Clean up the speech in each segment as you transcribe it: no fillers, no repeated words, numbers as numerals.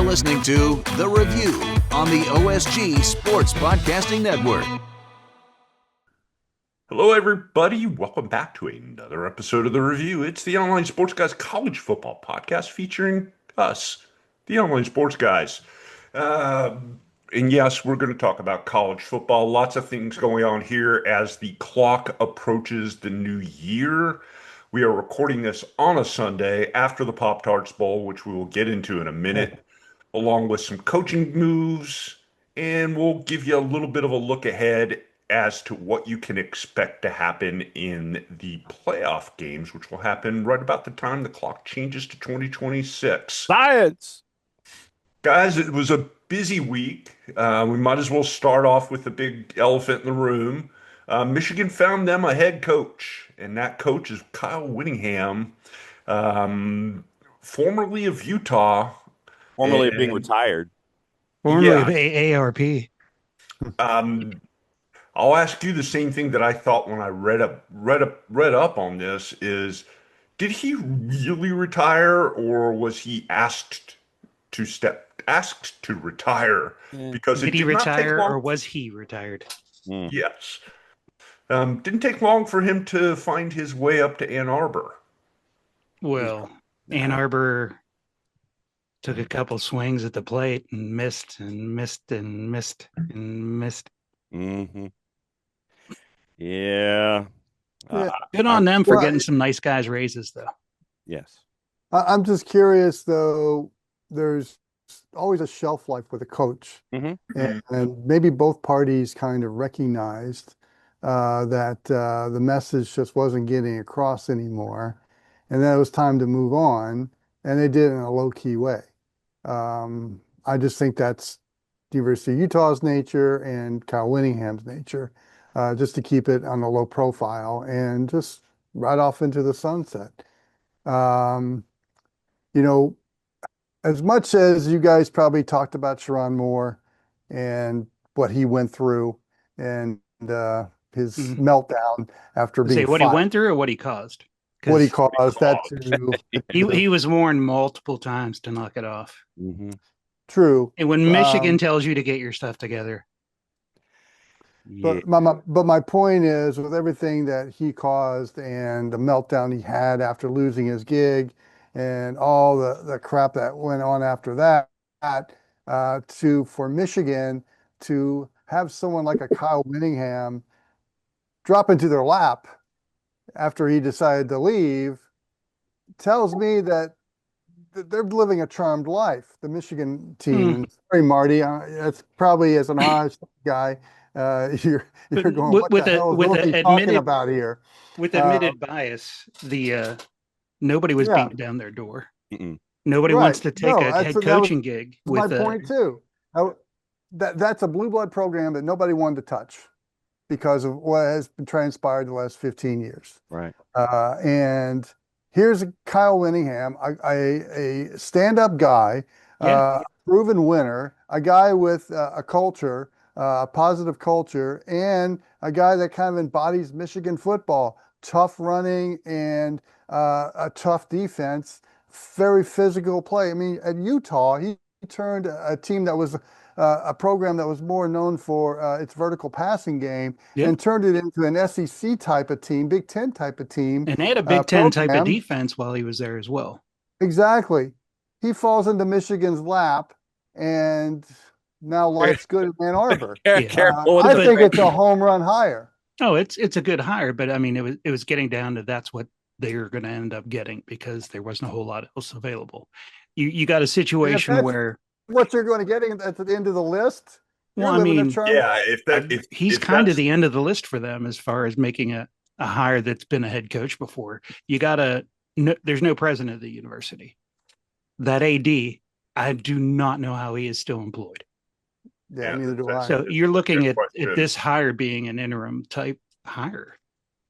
listening to The Review on the OSG Sports Podcasting Network. Hello, everybody. Welcome back to another episode of The Review. It's the Online Sports Guys college football podcast featuring us, the Online Sports Guys. And yes, we're going to talk about college football. Lots of things going on here as the clock approaches the new year. We are recording this on a Sunday after the Pop-Tarts Bowl, which we will get into in a minute, along with some coaching moves, and we'll give you a little bit of a look ahead as to what you can expect to happen in the playoff games, which will happen right about the time the clock changes to 2026. Science! Guys, it was a busy week. We might as well start off with the big elephant in the room. Michigan found them a head coach, and that coach is Kyle Whittingham, formerly of Utah. Formerly of being retired. Formerly of AARP. I'll ask you the same thing that I thought when I read up on this is, did he really retire, or was he asked to retire? Because did he retire, or was he retired? Yes. Didn't take long for him to find his way up to Ann Arbor. Well, Ann Arbor took a couple swings at the plate and missed and missed and missed and missed. Mm-hmm. Yeah. Good on them for getting some nice guys raises, though. Yes. I'm just curious, though. There's always a shelf life with a coach, and maybe both parties kind of recognized that the message just wasn't getting across anymore, and that it was time to move on, and they did it in a low-key way. I just think that's the University of Utah's nature and Kyle Whittingham's nature, just to keep it on a low profile and just right off into the sunset. As much as you guys probably talked about Sharon Moore and what he went through and his meltdown after being what he went through or what he caused? What he caused, that too. He was warned multiple times to knock it off. Mm-hmm. True. And when Michigan tells you to get your stuff together. But my point is, with everything that he caused and the meltdown he had after losing his gig and all the crap that went on after that, for Michigan to have someone like a Kyle Whittingham drop into their lap after he decided to leave tells me that they're living a charmed life, the Michigan team. Sorry, Marty, it's probably, as an honest guy, you're going, what the hell is he talking about here? With admitted bias, nobody was beating down their door. Nobody wants to take a head coaching gig. My point too. That's a blue blood program that nobody wanted to touch because of what has been transpired the last 15 years. Right. And here's Kyle Whittingham, a stand-up guy, proven winner, a guy with a culture, a positive culture, and a guy that kind of embodies Michigan football. Tough running and a tough defense, very physical play. I mean, at Utah, he turned a team that was a program that was more known for its vertical passing game and turned it into an SEC type of team, Big Ten type of team. And they had a Big Ten type of defense while he was there as well. Exactly. He falls into Michigan's lap, and now life's good in Ann Arbor. I think it's a home run hire. Oh, it's a good hire, but I mean, it was getting down to that's what they were going to end up getting because there wasn't a whole lot else available. You got a situation where what you're going to get at the end of the list. Well, I mean, if he's kind of the end of the list for them as far as making a hire that's been a head coach before. There's no president of the university. That AD, I do not know how he is still employed. Yeah, neither do I. So you're looking at this hire being an interim type hire.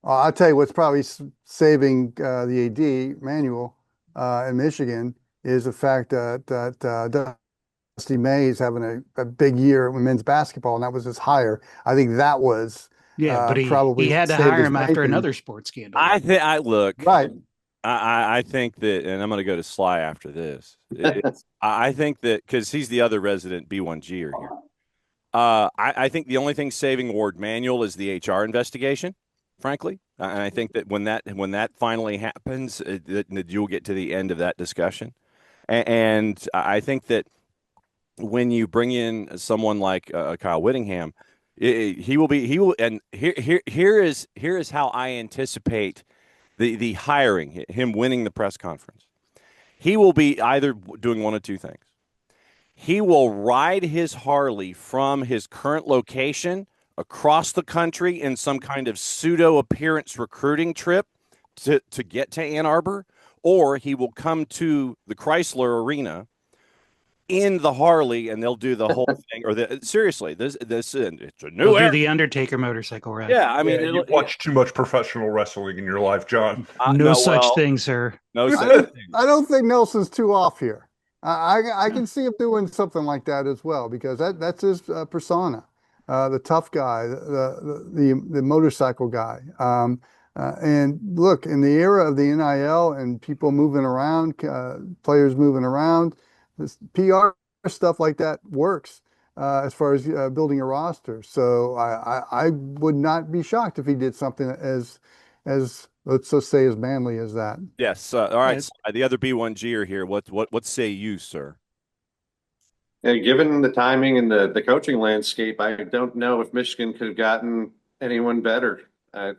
I'll tell you what's probably saving the AD, Manuel, in Michigan, is the fact that Dusty May is having a big year in men's basketball, and that was his hire. I think that was but he had to hire him after another sports scandal. I look right. I think that, and I'm going to go to Sly after this. I think that because he's the other resident B1Ger here. I think the only thing saving Ward Manuel is the HR investigation, frankly. And I think that when that finally happens, that you'll get to the end of that discussion. And I think that when you bring in someone like Kyle Whittingham, he will. And here is how I anticipate the hiring, him winning the press conference. He will be either doing one of two things. He will ride his Harley from his current location across the country in some kind of pseudo appearance recruiting trip to get to Ann Arbor, or he will come to the Chrysler Arena in the Harley and they'll do the whole thing. Or seriously, this it's a new They'll era. do the Undertaker motorcycle ride. Yeah, I mean, you watch too much professional wrestling in your life, John. No such thing, sir. No I such don't, thing. I don't think Nelson's too off here. I can see him doing something like that as well because that's his persona, the tough guy, the motorcycle guy. And look, in the era of the NIL and people moving around, players moving around, this PR stuff like that works as far as building a roster. So I would not be shocked if he did something as let's just say as manly as that. Yes. All right. The other B1Ger here. What say you, sir? Yeah, given the timing and the coaching landscape, I don't know if Michigan could have gotten anyone better. At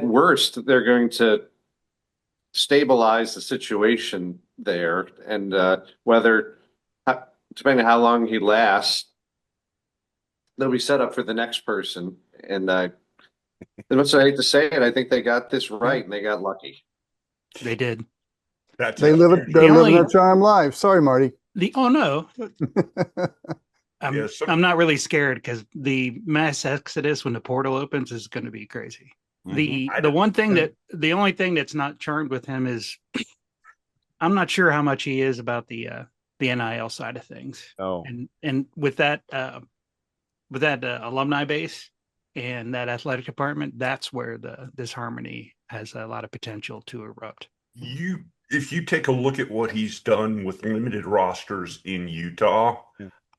worst, they're going to stabilize the situation there, and whether depending on how long he lasts, they'll be set up for the next person. And as much as I hate to say it, I think they got this right and they got lucky. They did. They're living their charm life. Sorry, Marty. No. I'm not really scared because the mass exodus when the portal opens is going to be crazy. Mm-hmm. The only thing that's not charmed with him is I'm not sure how much he is about the NIL side of things. Oh, and with that alumni base and that athletic department, that's where the disharmony has a lot of potential to erupt. If you take a look at what he's done with limited rosters in Utah,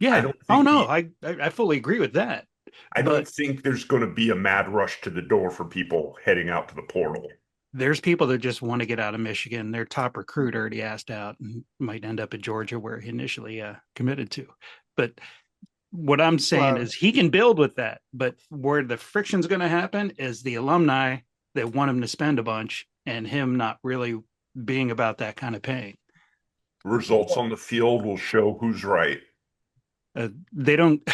yeah. I fully agree with that. I don't think there's going to be a mad rush to the door for people heading out to the portal. There's people that just want to get out of Michigan. Their top recruit already asked out and might end up at Georgia where he initially committed to. But what I'm saying is he can build with that. But where the friction's going to happen is the alumni that want him to spend a bunch and him not really being about that kind of paying. Results on the field will show who's right. They don't.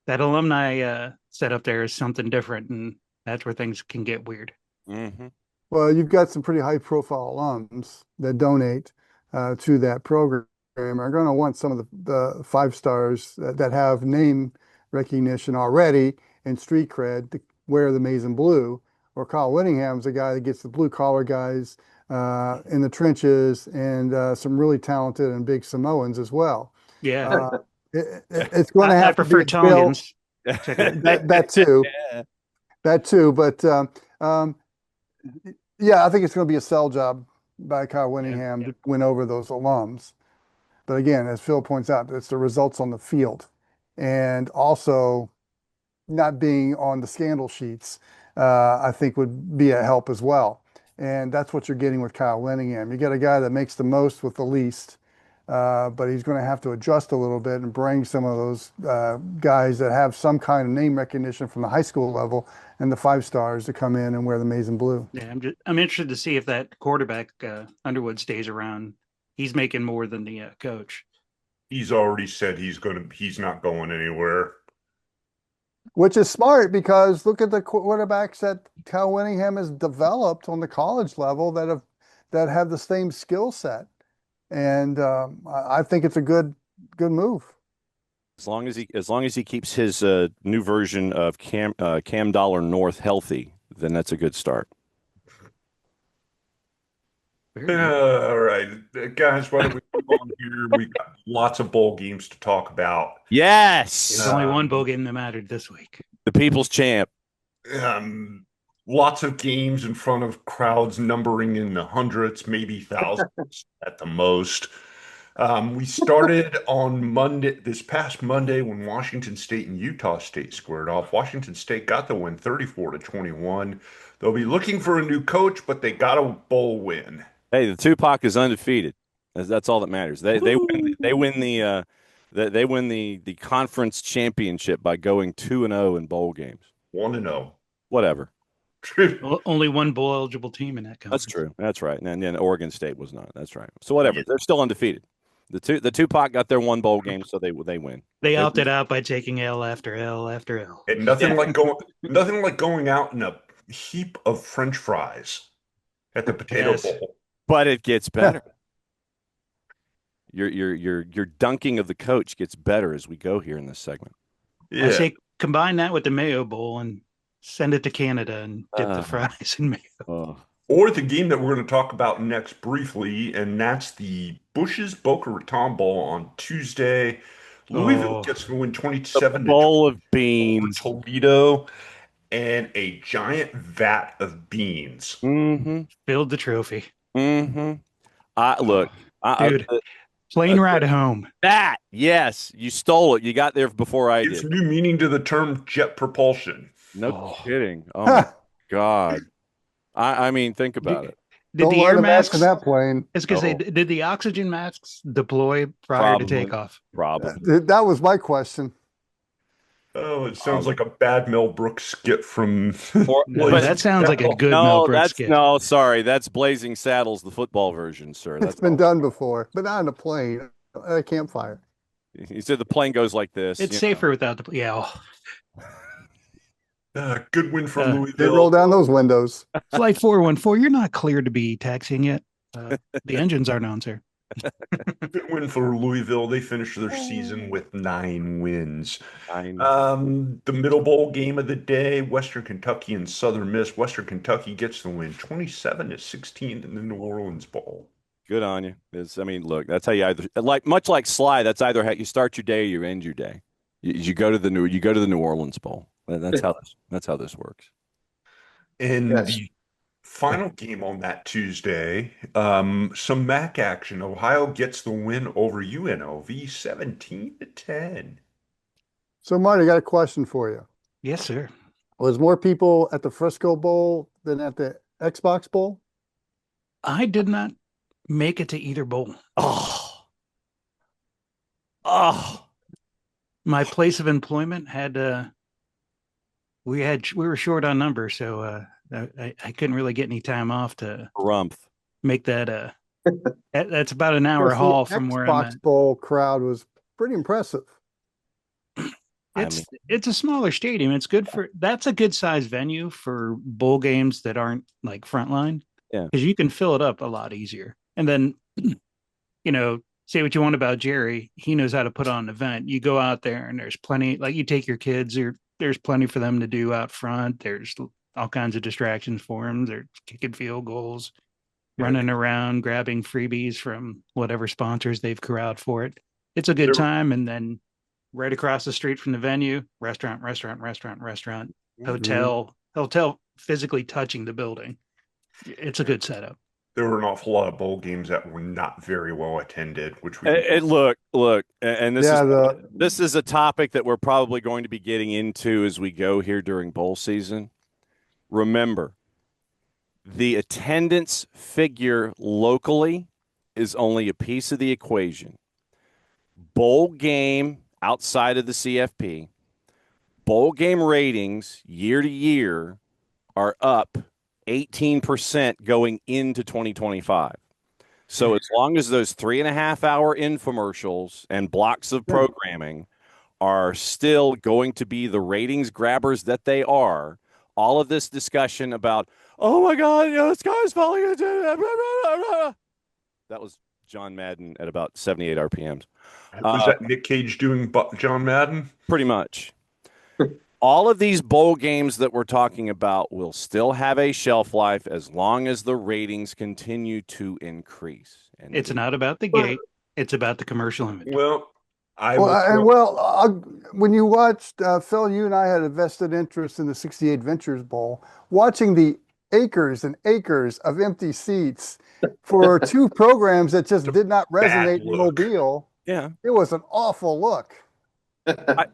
That alumni setup there is something different, and that's where things can get weird. Mm-hmm. Well, you've got some pretty high-profile alums that donate to that program. Are going to want some of the five stars that have name recognition already and street cred to wear the maize and blue. Or Kyle Whittingham's a guy that gets the blue-collar guys in the trenches and some really talented and big Samoans as well. Yeah. It's going to have to be Tongans. that too. Yeah. That too. But yeah, I think it's going to be a sell job by Kyle Whittingham to win over those alums. But again, as Phil points out, it's the results on the field and also not being on the scandal sheets, I think would be a help as well. And that's what you're getting with Kyle Whittingham. You get a guy that makes the most with the least, but he's going to have to adjust a little bit and bring some of those guys that have some kind of name recognition from the high school level and the five stars to come in and wear the maize and blue. Yeah, I'm interested to see if that quarterback Underwood stays around. He's making more than the coach. He's already said he's not going anywhere. Which is smart because look at the quarterbacks that Kyle Whittingham has developed on the college level that have the same skill set, and I think it's a good move. As long as he keeps his new version of Cam Dollar North healthy, then that's a good start. All right, guys, why don't we move on here? We've got lots of bowl games to talk about. Yes. There's only one bowl game that mattered this week. The People's Champ. lots of games in front of crowds numbering in the hundreds, maybe thousands at the most. We started on Monday, this past Monday, when Washington State and Utah State squared off. Washington State got the win 34-21. They'll be looking for a new coach, but they got a bowl win. Hey, the Tupac is undefeated. That's all that matters. They win the conference championship by going 2-0 in bowl games. 1-0. Whatever. Only one bowl eligible team in that conference. That's true. That's right. And then Oregon State was not. That's right. So whatever. They're still undefeated. The Tupac got their one bowl game, so they win. They opted out by taking L after L after L. And nothing like going out in a heap of French fries at the Potato Bowl. But it gets better. Your dunking of the coach gets better as we go here in this segment. Yeah. I say combine that with the Mayo Bowl and send it to Canada and dip the fries in mayo. Or the game that we're going to talk about next briefly, and that's the Bush's Boca Raton Bowl on Tuesday. Louisville gets to win 27 bowl of beans, Toledo, and a giant vat of beans. Mm-hmm. Filled the trophy. Mm-hmm. Dude, plane ride home. Yes, you stole it. You got there before I Gives did. new meaning to the term jet propulsion. No kidding. Oh my God. I mean, think about it. Did the air masks in that plane? It's because did the oxygen masks deploy prior to takeoff? Probably. That was my question. Oh, it sounds like a bad Mel Brooks skit from. But that sounds like a good Mel Brooks skit. No, sorry, that's Blazing Saddles, the football version, sir. It's been done before, but not on a plane, at a campfire. You said the plane goes like this. It's safer without the Good win for Louisville. They roll down those windows. Flight 414, you're not cleared to be taxiing yet. The engines aren't on, sir. Good win for Louisville. They finished their season with 9 wins. The middle bowl game of the day, Western Kentucky and Southern Miss. Western Kentucky gets the win 27-16 in the New Orleans Bowl. Good on you. Look, that's how you either much like Sly. That's either how you start your day or you end your day. You go to the New Orleans Bowl. That's how this works. And the final game on that Tuesday, some MAC action. Ohio gets the win over UNLV 17-10. So, Marty, I got a question for you. Yes, sir. Was more people at the Frisco Bowl than at the Xbox Bowl? I did not make it to either bowl. My place of employment had we were short on numbers, so I couldn't really get any time off to make that. That's about an hour haul from where I'm at. Xbox Bowl crowd was pretty impressive. It's a smaller stadium. It's good that's a good size venue for bowl games that aren't like frontline. Yeah, because you can fill it up a lot easier. And then, say what you want about Jerry, he knows how to put on an event. You go out there and there's plenty. Like you take your kids, there's plenty for them to do out front. There's all kinds of distractions for them. They're kicking field goals, running around, grabbing freebies from whatever sponsors they've corralled for it. It's a good time. And then right across the street from the venue, restaurant, hotel physically touching the building. It's a good setup. There were an awful lot of bowl games that were not very well attended, which we look, and this is a topic that we're probably going to be getting into as we go here during bowl season. Remember, the attendance figure locally is only a piece of the equation. Bowl game outside of the CFP, bowl game ratings year to year are up 18% going into 2025. So as long as those 3.5-hour infomercials and blocks of programming are still going to be the ratings grabbers that they are, all of this discussion about, oh my God, the sky's falling. That was John Madden at about 78 RPMs. Was that Nick Cage doing John Madden? Pretty much. All of these bowl games that we're talking about will still have a shelf life as long as the ratings continue to increase. And it's not about the gate. It's about the commercial image. Well, I Well, will and throw, well, when you watched Phil, you and I had a vested interest in the '68 Ventures Bowl. Watching the acres and acres of empty seats for two programs that just did not bad resonate in look. Mobile, Yeah. it was an awful look.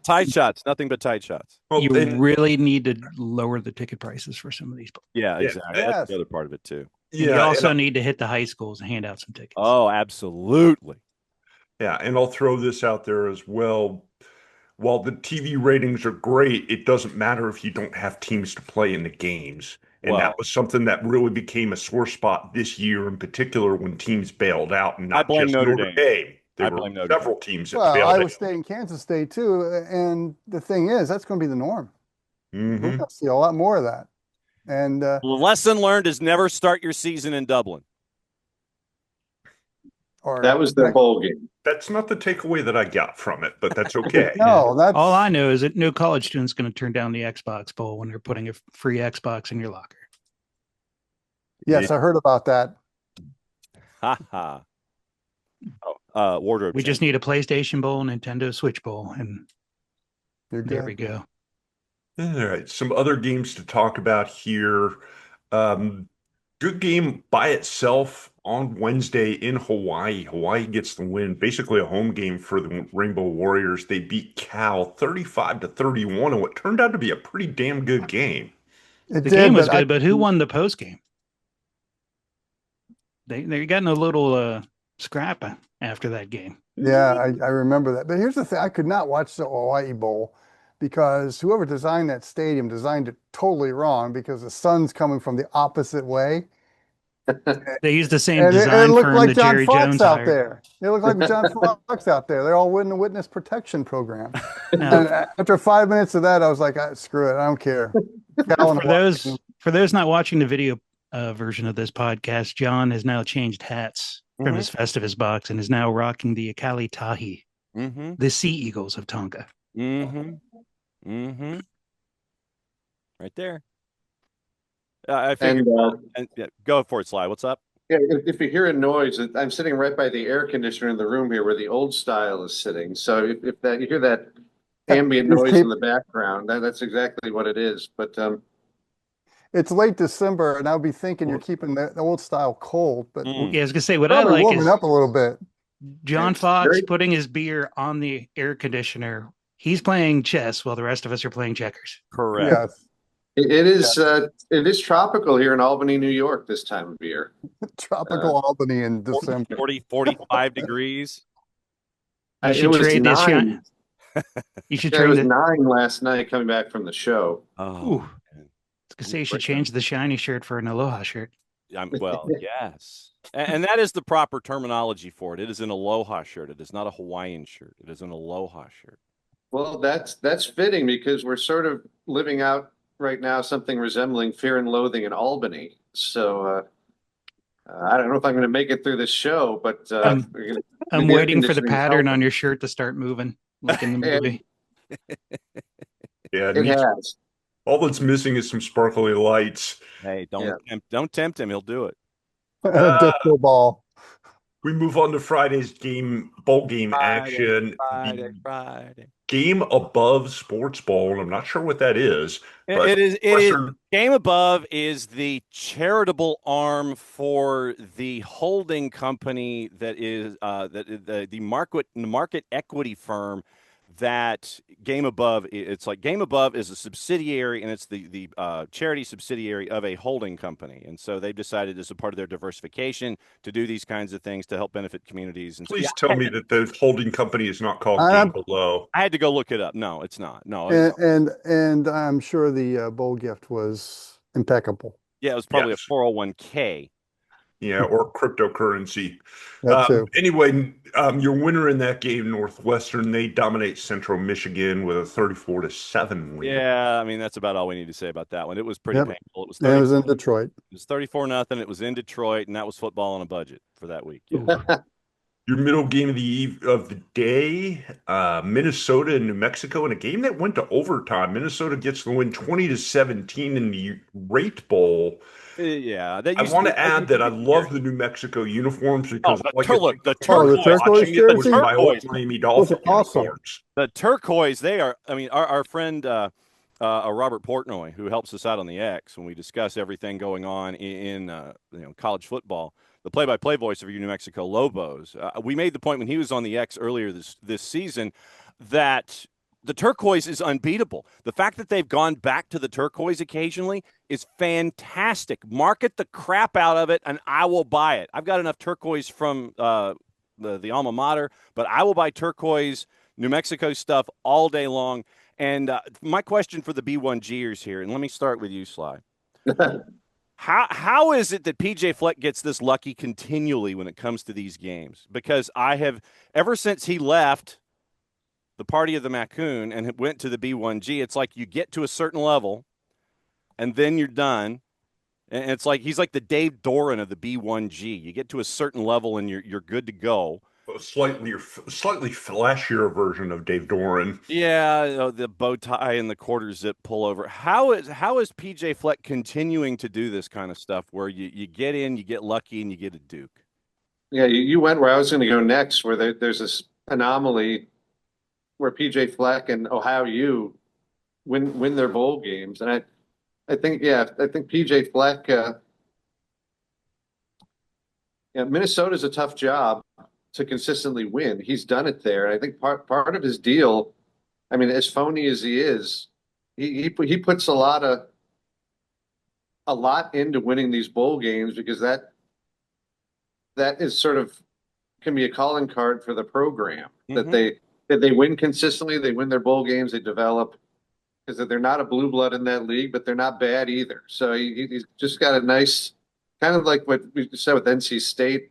Tight shots, nothing but tight shots. You Well, and really need to lower the ticket prices for some of these. Yeah, Yeah. exactly. That's Yes. the other part of it too. And you yeah, also need to hit the high schools and hand out some tickets. Oh, absolutely. yeah, and I'll throw this out there as well. While the TV ratings are great, it doesn't matter if you don't have teams to play in the games. And that Well, was something that really became a sore spot this year in particular when teams bailed out, and I not blame just Notre Notre Dame. Dame. There I were blame Notre Dame. several teams that Well, bailed Iowa out. State and Kansas State too. And the thing is, that's going to be the norm. We're Hmm going to see a lot more of that. And The lesson learned is never start your season in Dublin. or That was their bowl game. That's not the takeaway that I got from it, but that's okay. no, that's All I know is that no college student's going to turn down the Xbox Bowl when they're putting a free Xbox in your locker. yes, I heard about that. Ha ha. Oh, wardrobe. We change. just need a PlayStation Bowl, Nintendo Switch Bowl, and You're there good. we go. All right, some other games to talk about here. Good game by itself on Wednesday in Hawaii. Hawaii gets the win, basically a home game for the Rainbow Warriors. They beat Cal 35-31 in what turned out to be a pretty damn good game. It The did, game was but good, but who won the post game? They're getting a little scrap after that game. Yeah, I remember that. But here's the thing: I could not watch the Hawaii Bowl because whoever designed that stadium designed it totally wrong because the sun's coming from the opposite way. They used the same And it design looked firm like that John Jerry Fox Jones out hired. there. It looked like John Fox out there. They're all in the witness protection program. Now, And after 5 minutes of that, I was like, screw it, I don't care. Cal and for those not watching the video version of this podcast, John has now changed hats from his Festivus box and is now rocking the Akali Tahi, the Sea Eagles of Tonga. Right there. I figured. And yeah, go for it, Sly. What's up? Yeah, if you hear a noise, I'm sitting right by the air conditioner in the room here where the old style is sitting. So if that you hear that ambient noise in the background, that's exactly what it is. But it's late December, and I'll be thinking you're keeping the old style cold, but Yeah, I was gonna say what I probably like warming is up a little bit. John It's Fox very- putting his beer on the air conditioner. He's playing chess while the rest of us are playing checkers. Correct. Yes, it is tropical here in Albany, New York this time of year. tropical Albany in December. 45 degrees. You It should was trade this 9. shine. You should It trade was it. 9 last night coming back from the show. Oh, Ooh. I was gonna say you should change the shiny shirt for an Aloha shirt. well, yes. And that is the proper terminology for it. It is an Aloha shirt. It is not a Hawaiian shirt. It is an Aloha shirt. Well, that's fitting because we're sort of living out right now something resembling Fear and Loathing in Albany. So I don't know if I'm going to make it through this show, but I'm the waiting for the conditioning's pattern on helping. your shirt to start moving, like in the movie. Yeah, It has. all that's missing is some sparkly lights. Hey, don't tempt him. He'll do it. Disco ball. We move on to Friday's bowl game action. The Friday. game above Sports Bowl, and I'm not sure what that is. But It is Western- Game Above is the charitable arm for the holding company that is the market equity firm that Game Above. It's like Game Above is a subsidiary, and it's the charity subsidiary of a holding company, and so they've decided as a part of their diversification to do these kinds of things to help benefit communities. And Please tell me that the holding company is not called I'm- Game Below. I had to go look it up. No, it's not. No, And I'm sure the bowl gift was impeccable. yeah, it was probably Yes. a 401k. Yeah, or cryptocurrency. That too. Anyway, your winner in that game, Northwestern, they dominate Central Michigan with a 34-7 win. Yeah, I mean that's about all we need to say about that one. It was pretty Yep. painful. It was And it was in Detroit. 34-0. It was in Detroit, and that was football on a budget for that week. Yeah. Your middle game of the day, Minnesota and New Mexico, in a game that went to overtime. Minnesota gets the win 20-17 in the Rate Bowl. Yeah, that I used want to to add that I love the the New Mexico uniforms because I like the Oh, the turquoise. turquoise watching it with jersey? my old Turquoise. Miami Those Dolphin are awesome. uniforms. The turquoise, they are. I mean, our friend Robert Portnoy, who helps us out on the X when we discuss everything going on in college football, the play-by-play voice of your New Mexico Lobos. We made the point when he was on the X earlier this season that the turquoise is unbeatable. The fact that they've gone back to the turquoise occasionally is fantastic. Market the crap out of it, and I will buy it. I've got enough turquoise from the alma mater, but I will buy turquoise New Mexico stuff all day long. And my question for the B1Gers here, and let me start with you, Sly. How is it that PJ Fleck gets this lucky continually when it comes to these games? Because I have, ever since he left the party of the Macoon and went to the B1G, it's like you get to a certain level and then you're done. And it's like he's like the Dave Doran of the B1G. You get to a certain level and you're good to go. A slightly flashier version of Dave Doran. Yeah, the bow tie and the quarter zip pullover. How is PJ Fleck continuing to do this kind of stuff where you get in, you get lucky, and you get a Duke? Yeah, you went where I was going to go next, where there's this anomaly where PJ Fleck and Ohio U win their bowl games, and I think PJ Fleck. Minnesota's a tough job to consistently win. He's done it there. And I think part of his deal, I mean, as phony as he is, he puts a lot into winning these bowl games because that is sort of can be a calling card for the program that they win consistently, they win their bowl games, they develop because they're not a blue blood in that league, but they're not bad either. So he's just got a nice kind of like what we said with NC State,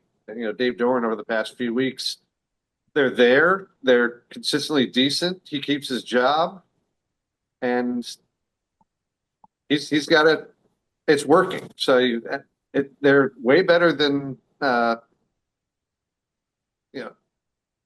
Dave Doran over the past few weeks. They're there. They're consistently decent. He keeps his job, and he's got it. It's working. So they're way better than look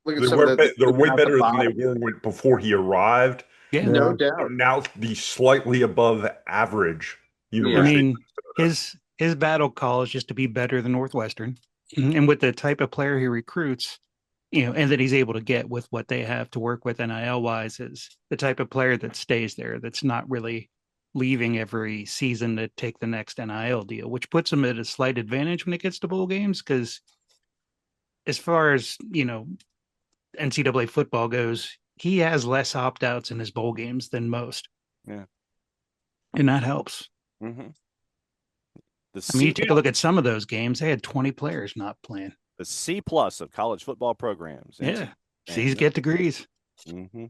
at some of the. They're way better than they were before he arrived. Yeah. No doubt. Now the slightly above average university. I mean, his battle call is just to be better than Northwestern, and with the type of player he recruits, and that he's able to get with what they have to work with NIL wise, is the type of player that stays there. That's not really leaving every season to take the next NIL deal, which puts him at a slight advantage when it gets to bowl games. Because as far as NCAA football goes, he has less opt-outs in his bowl games than most. Yeah. And that helps. Mm-hmm. You take a look at some of those games, they had 20 players not playing. The C+ of college football programs. Yeah. C's get degrees. Mm-hmm.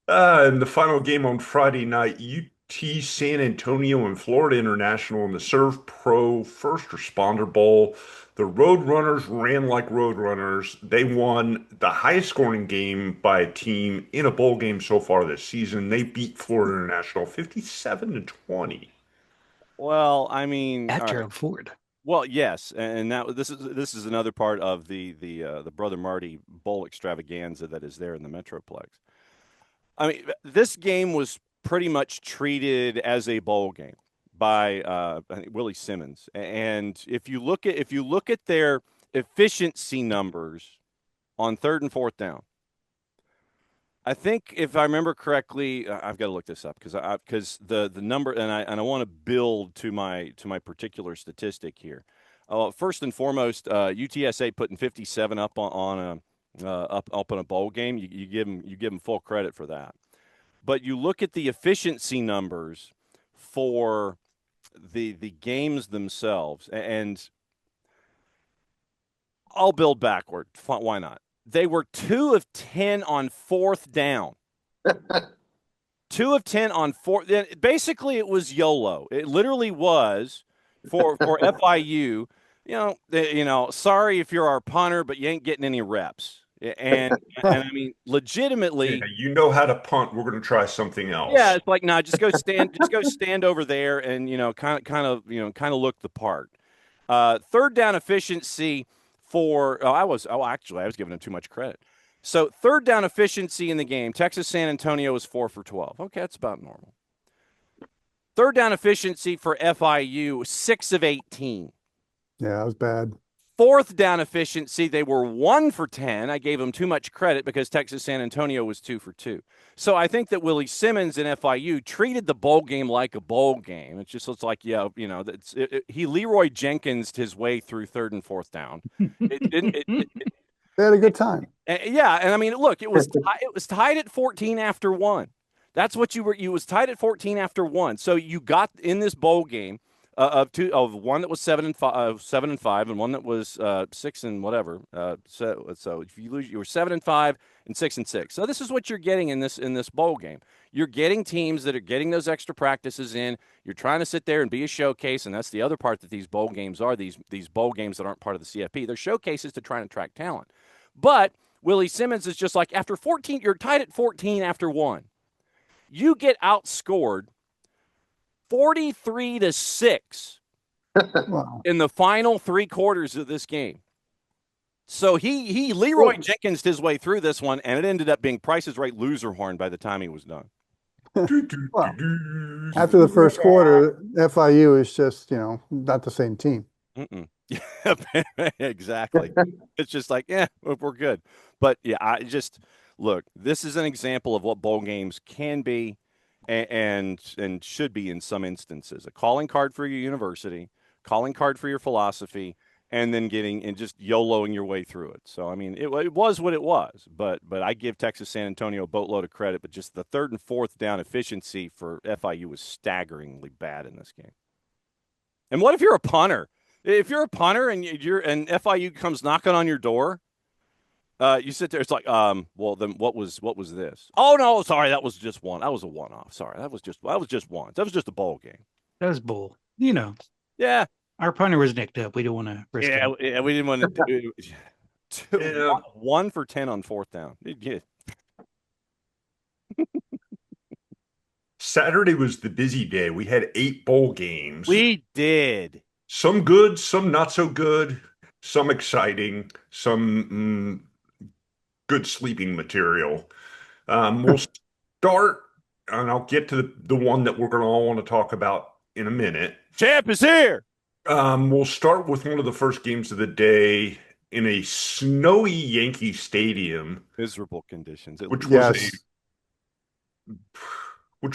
And the final game on Friday night, UT San Antonio and Florida International in the Serve Pro First Responder Bowl. The Roadrunners ran like Roadrunners. They won the highest scoring game by a team in a bowl game so far this season. They beat Florida International 57-20. Well, I mean, At Gerald Ford. Well, yes, and this is another part of the Brother Marty Bowl extravaganza that is there in the Metroplex. I mean, this game was pretty much treated as a bowl game by I think Willie Simmons. And if you look at their efficiency numbers on 3rd and 4th down, I think if I remember correctly, I've got to look this up because the number and I want to build to my particular statistic here. First and foremost, UTSA putting 57 up on a bowl game. You give them full credit for that. But you look at the efficiency numbers for the games themselves, and I'll build backward. Why not? They were 2 of 10 on 4th down. 2 of 10 on 4th. Basically, it was YOLO. It literally was for FIU. Sorry if you're our punter, but you ain't getting any reps. And I mean, legitimately, you know how to punt. We're going to try something else. Yeah, it's like, no, just go stand over there and kind of look the part. 3rd down efficiency for I was giving them too much credit. So 3rd down efficiency in the game, Texas San Antonio was 4 for 12. Okay, that's about normal. Third down efficiency for FIU, 6 of 18. Yeah, that was bad. Fourth down efficiency, they were 1 for 10. I gave them too much credit because Texas San Antonio was 2 for 2. So I think that Willie Simmons and FIU treated the bowl game like a bowl game. It just looks like, he Leroy Jenkins his way through third and fourth down. It didn't. They had a good time. Yeah, and I mean, look, it was tied at 14 after 1. That's what you were. You was tied at 14 after 1. So you got in this bowl game of one that was 7 and 5, and one that was 6 and whatever. So if you lose, you were 7 and 5 and 6 and 6. So this is what you're getting in this bowl game. You're getting teams that are getting those extra practices in. You're trying to sit there and be a showcase, and that's the other part that these bowl games are. These bowl games that aren't part of the CFP. They're showcases to try and attract talent. But Willie Simmons is just like, after 14, you're tied at 14 after 1. You get outscored 43-6 Wow. in the final 3 quarters of this game. So he Leroy Jenkins his way through this one, and it ended up being Price's Right loser horn by the time he was done. Well, after the first quarter, FIU is just, not the same team. Exactly. It's just like, we're good. But yeah, look, this is an example of what bowl games can be and should be in some instances. A calling card for your university, calling card for your philosophy, and then just YOLOing your way through it. So, I mean, it was what it was. But I give Texas San Antonio a boatload of credit, but just the third and fourth down efficiency for FIU was staggeringly bad in this game. And what if you're a punter? If you're a punter and FIU comes knocking on your door, you sit there. It's like, well, then what was this? Oh no, sorry, that was just one. That was a one-off. Sorry, that was just one. That was just a bowl game. That was bull. Yeah, our punter was nicked up. We don't want to risk it. Yeah, we didn't want to do 1 for 10 on fourth down. Yeah. Saturday was the busy day. We had 8 bowl games. We did. Some good, some not so good, some exciting, some good sleeping material. We'll start, and I'll get to the one that we're going to all want to talk about in a minute. Champ is here. We'll start with one of the first games of the day in a snowy Yankee Stadium. Miserable conditions. Which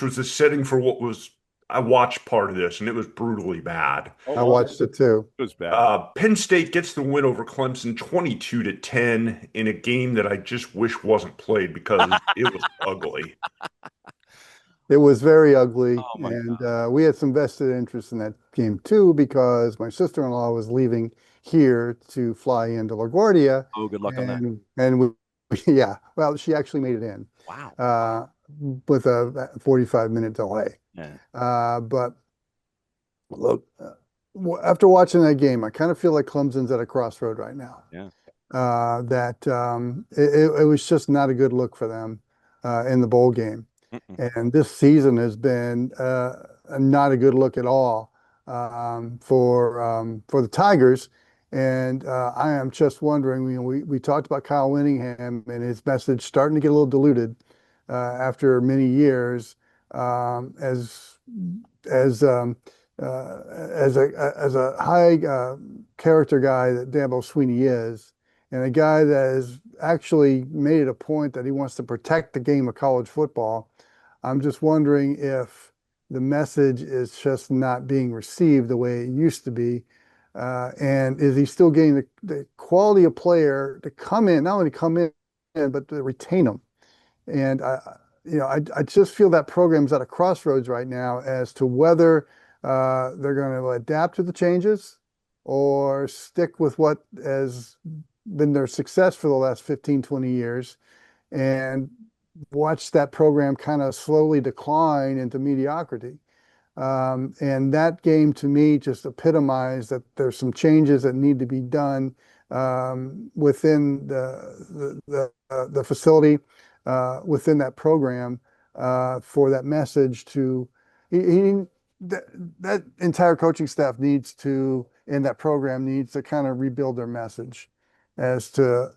was the setting for what was. I watched part of this, and it was brutally bad. I watched it too. It was bad. Penn State gets the win over Clemson 22-10 in a game that I just wish wasn't played because it was ugly. It was very ugly, and we had some vested interest in that game too because my sister-in-law was leaving here to fly into LaGuardia. Oh, good luck on that. And well, she actually made it in. Wow. With a 45-minute delay. Yeah. But look, after watching that game, I kind of feel like Clemson's at a crossroad right now. Yeah. It was just not a good look for them in the bowl game. And this season has been not a good look at all for the Tigers. And I am just wondering, we talked about Kyle Whittingham and his message starting to get a little diluted after many years as a high character guy that Dabo Sweeney is, and a guy that has actually made it a point that he wants to protect the game of college football. I'm just wondering if the message is just not being received the way it used to be. And is he still getting the quality of player to come in, not only to come in, but to retain them? And I just feel that program's at a crossroads right now as to whether they're going to adapt to the changes or stick with what has been their success for the last 15, 20 years and watch that program kind of slowly decline into mediocrity. And that game to me just epitomized that there's some changes that need to be done within the facility, within that program, for that message to that entire coaching staff needs to, in that program, needs to kind of rebuild their message as to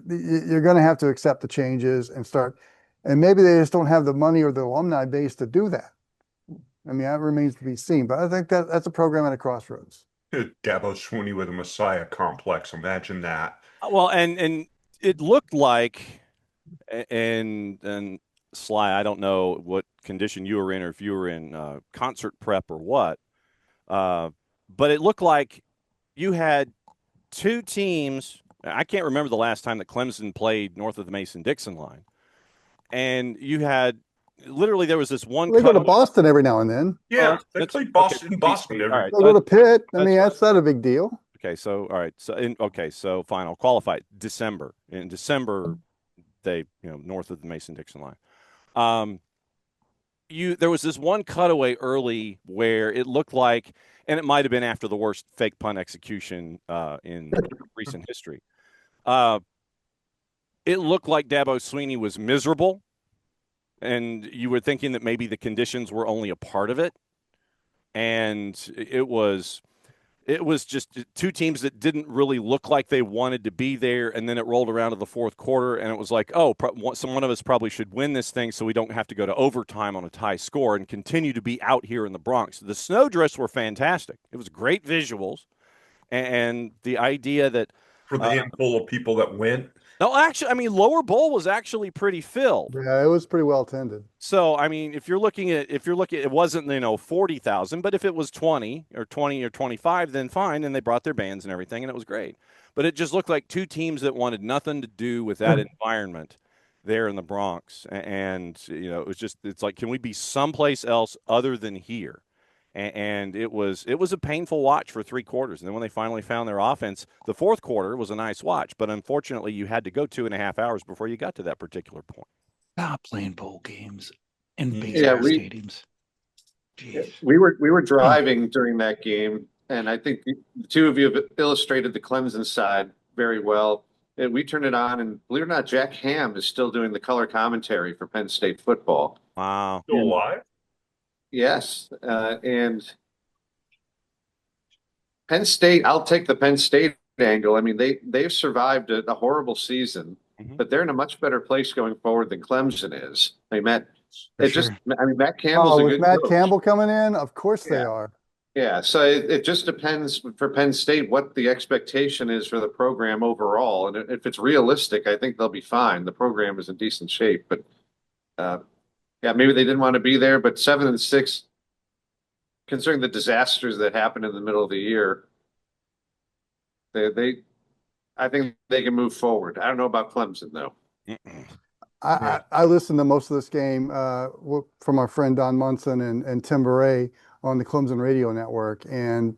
you're going to have to accept the changes and start, and maybe they just don't have the money or the alumni base to do that. I mean, that remains to be seen, but I think that's a program at a crossroads. Dabo Swinney with a Messiah complex. Imagine that. Well, and it looked like, and Sly, I don't know what condition you were in, or if you were in concert prep or what, but it looked like you had two teams. I can't remember the last time that Clemson played north of the Mason-Dixon line, and you had literally there was this one. They go to Boston every now and then. Yeah, they play Boston. Okay. Boston. All right, They'll go to Pitt. I mean, that's that's not a big deal. Okay, so all right, so fine. I'll qualify it. December. In December, they north of the Mason-Dixon line. There was this one cutaway early where it looked like, and it might have been after the worst fake punt execution in recent history. It looked like Dabo Swinney was miserable, and you were thinking that maybe the conditions were only a part of it, and it was just two teams that didn't really look like they wanted to be there. And then it rolled around to the fourth quarter, and it was like, oh, one of us probably should win this thing so we don't have to go to overtime on a tie score and continue to be out here in the Bronx. The snowdrifts were fantastic. It was great visuals. And the idea that for the handful of people that went. No, actually, I mean, Lower Bowl was actually pretty filled. Yeah, it was pretty well attended. So, I mean, if you're looking at, it wasn't, 40,000, but if it was 20 or 25, then fine. And they brought their bands and everything, and it was great. But it just looked like two teams that wanted nothing to do with that environment there in the Bronx. And, it's like, can we be someplace else other than here? And it was a painful watch for 3 quarters. And then when they finally found their offense, the fourth quarter was a nice watch. But unfortunately, you had to go 2.5 hours before you got to that particular point. Stop playing bowl games in baseball stadiums. Jeez. We were driving during that game, and I think the two of you have illustrated the Clemson side very well. And we turned it on, and believe it or not, Jack Ham is still doing the color commentary for Penn State football. Wow. Still alive? Yes, and Penn State, I'll take the Penn State angle. I mean, they've survived a horrible season, but they're in a much better place going forward than Clemson is. I mean, Matt Campbell's a good Matt coach. Campbell coming in, of course they are. Yeah, so it just depends for Penn State what the expectation is for the program overall, and if it's realistic, I think they'll be fine. The program is in decent shape, but yeah, maybe they didn't want to be there, but 7-6, considering the disasters that happened in the middle of the year, I think they can move forward. I don't know about Clemson though. I listened to most of this game from our friend Don Munson and Tim Beret on the Clemson radio network, and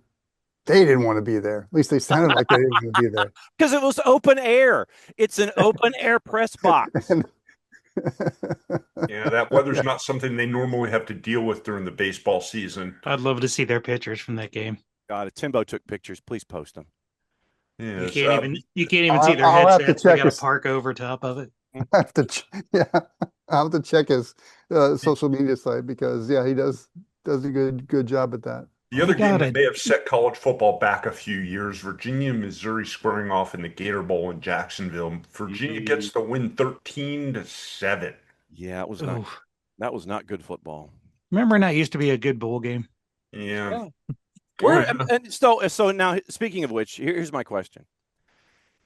they didn't want to be there. At least they sounded like they didn't want to be there. Because it was open air. It's an open air press box. Yeah, that weather's not something they normally have to deal with during the baseball season. I'd love to see their pictures from that game. God, if Timbo took pictures, please post them. Yes, you can't even see their headsets. They got a park over top of it. I have to check his social media site because he does a good job at that. The other game that may have set college football back a few years, Virginia and Missouri squaring off in the Gator Bowl in Jacksonville. Virginia gets the win 13-7. Yeah, that was not good football. Remember, that used to be a good bowl game. Yeah. And so now, speaking of which, here's my question.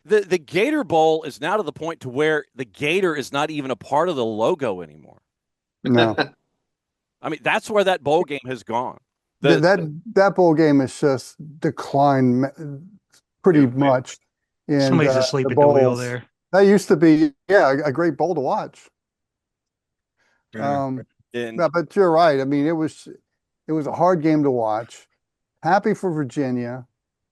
The Gator Bowl is now to the point to where the Gator is not even a part of the logo anymore. No. I mean, that's where that bowl game has gone. That bowl game has just declined pretty much. Somebody's asleep at the wheel there. That used to be, a great bowl to watch. But you're right. I mean, it was a hard game to watch. Happy for Virginia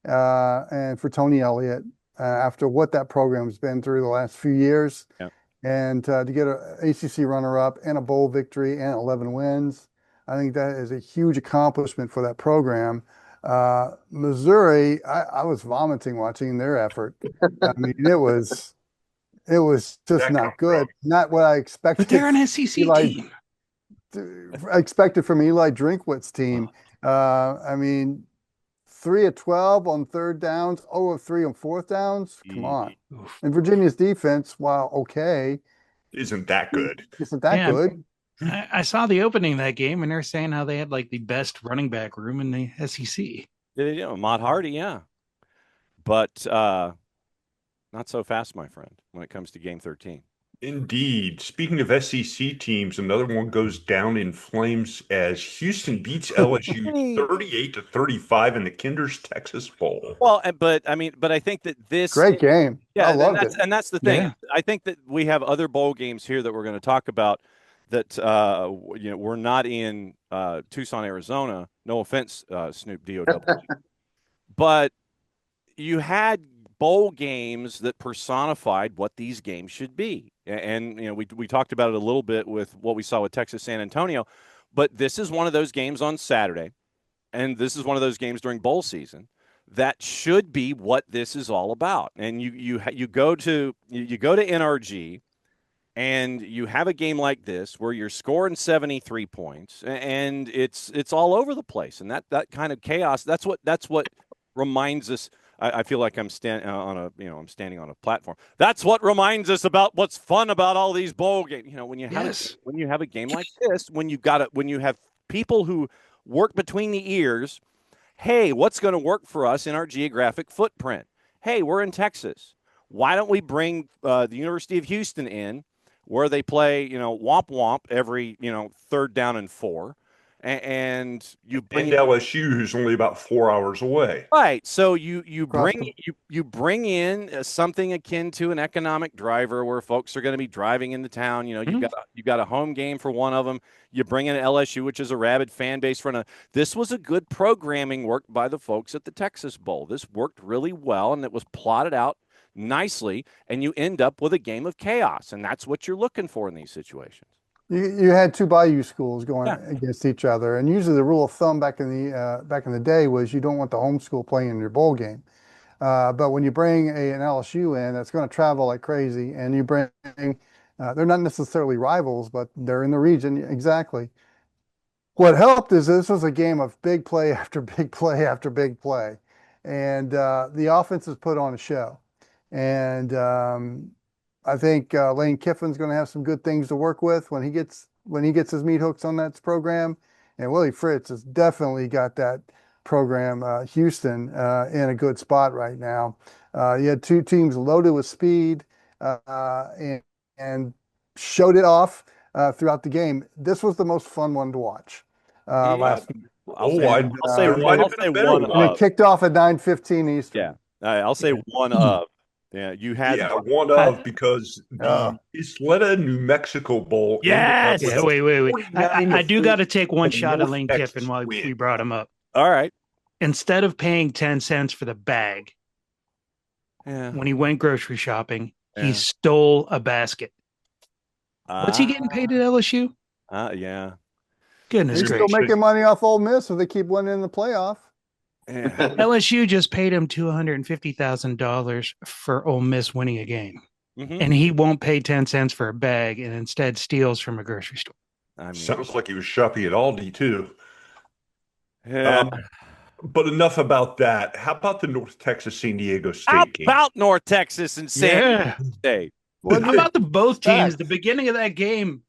and for Tony Elliott after what that program's been through the last few years. Yeah. And to get an ACC runner-up and a bowl victory and 11 wins. I think that is a huge accomplishment for that program. Missouri, I was vomiting watching their effort. I mean, it was just not good. Not what I expected. But they're an SEC team. I expected from Eli Drinkwitz's team. I mean, 3 of 12 on third downs, 0 of 3 on fourth downs. Come on. And Virginia's defense, while okay, isn't that good. Isn't that good? I saw the opening of that game, and they're saying how they had like the best running back room in the SEC. Mott Hardy, yeah. But not so fast, my friend, when it comes to game 13. Indeed. Speaking of SEC teams, another one goes down in flames as Houston beats LSU 38-35 in the Kinder's Texas Bowl. Well, but I think that this Great game. Yeah, I loved it. and that's the thing. Yeah. I think that we have other bowl games here that we're going to talk about that we're not in Tucson, Arizona. No offense, Snoop D-O-double. But you had bowl games that personified what these games should be. And we talked about it a little bit with what we saw with Texas San Antonio, but this is one of those games on Saturday, and this is one of those games during bowl season that should be what this is all about. And you go to NRG and you have a game like this where you're scoring 73 points and it's all over the place, and that kind of chaos, that's what reminds us. I feel like I'm standing on a platform. That's what reminds us about what's fun about all these bowl games. When you have a game like this, when you have people who work between the ears. Hey, what's going to work for us in our geographic footprint? Hey, we're in Texas. Why don't we bring the University of Houston in, where they play womp womp every third down and 4. And you bring LSU, who's only about 4 hours away. Right. So you bring in something akin to an economic driver where folks are going to be driving into town. You've got a home game for one of them. You bring in LSU, which is a rabid fan base for another. This was a good programming work by the folks at the Texas Bowl. This worked really well, and it was plotted out nicely, and you end up with a game of chaos, and that's what you're looking for in these situations. You had two Bayou schools going against each other, and usually the rule of thumb back in the day was you don't want the home school playing in your bowl game. But when you bring an LSU in that's going to travel like crazy, and you bring they're not necessarily rivals, but they're in the region exactly. What helped is this was a game of big play after big play after big play, and the offense has put on a show, and I think Lane Kiffin's going to have some good things to work with when he gets his meat hooks on that program. And Willie Fritz has definitely got that program, Houston, in a good spot right now. You had two teams loaded with speed and showed it off throughout the game. This was the most fun one to watch last week. I'll say one and it kicked off at 9:15 Eastern. Yeah, I'll say one of. Yeah, you had one of, because the Isleta, New Mexico Bowl. Yes. Yeah, wait. I do got to take one shot at Lane Kiffin while we brought him up. All right. Instead of paying 10 cents for the bag, when he went grocery shopping, he stole a basket. What's he getting paid at LSU? Yeah. Goodness He's gracious. still making money off Ole Miss if they keep winning in the playoff. Yeah. LSU just paid him $250,000 for Ole Miss winning a game, and he won't pay 10 cents for a bag, and instead steals from a grocery store. Sounds like he was shopping at Aldi too. Yeah. But enough about that. How about the North Texas San Diego State game? How about North Texas and San Diego State? How about the both teams? The beginning of that game,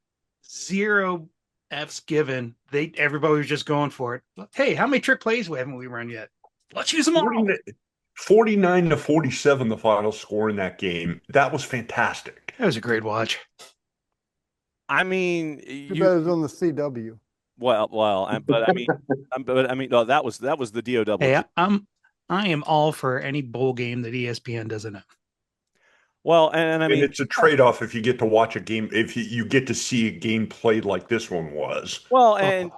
0 F's given. Everybody was just going for it. Hey, how many trick plays haven't we run yet? Let's use them all. 49-47, the final score in that game. That was fantastic. That was a great watch. I mean, Too bad it was on the CW. But I mean, no, that was the DOW. Hey, I am all for any bowl game that ESPN doesn't have. Well, and I mean, it's a trade-off if you get to watch a game, if you get to see a game played like this one was. Well, and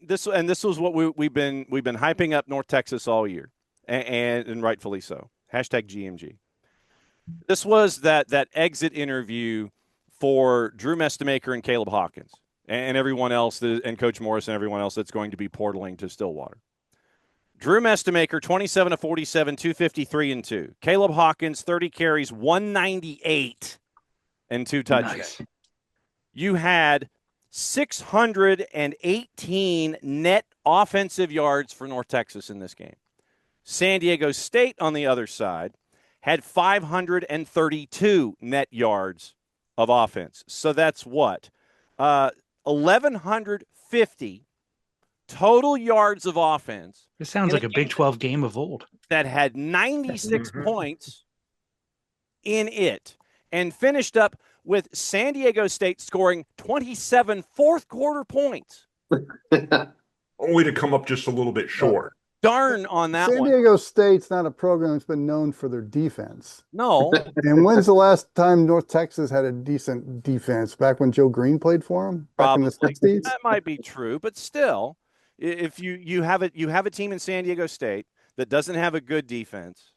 this was what we've been hyping up North Texas all year, and rightfully so. #GMG. This was that exit interview for Drew Mestemaker and Caleb Hawkins and everyone else, and Coach Morris and everyone else that's going to be portaling to Stillwater. Drew Mestemaker, 27 of 47, 253 and 2. Caleb Hawkins, 30 carries, 198 and 2 touchdowns. Nice. You had 618 net offensive yards for North Texas in this game. San Diego State, on the other side, had 532 net yards of offense. So that's what? 1,150 total yards of offense. This sounds like a Big 12 game of old. That had 96 points in it, and finished up with San Diego State scoring 27 fourth quarter points. Only to come up just a little bit short. Darn on that San one. Diego State's not a program that's been known for their defense. No. And when's the last time North Texas had a decent defense? Back when Joe Green played for them? Back in the 60s? That might be true, but still, if you have a team in San Diego State that doesn't have a good defense,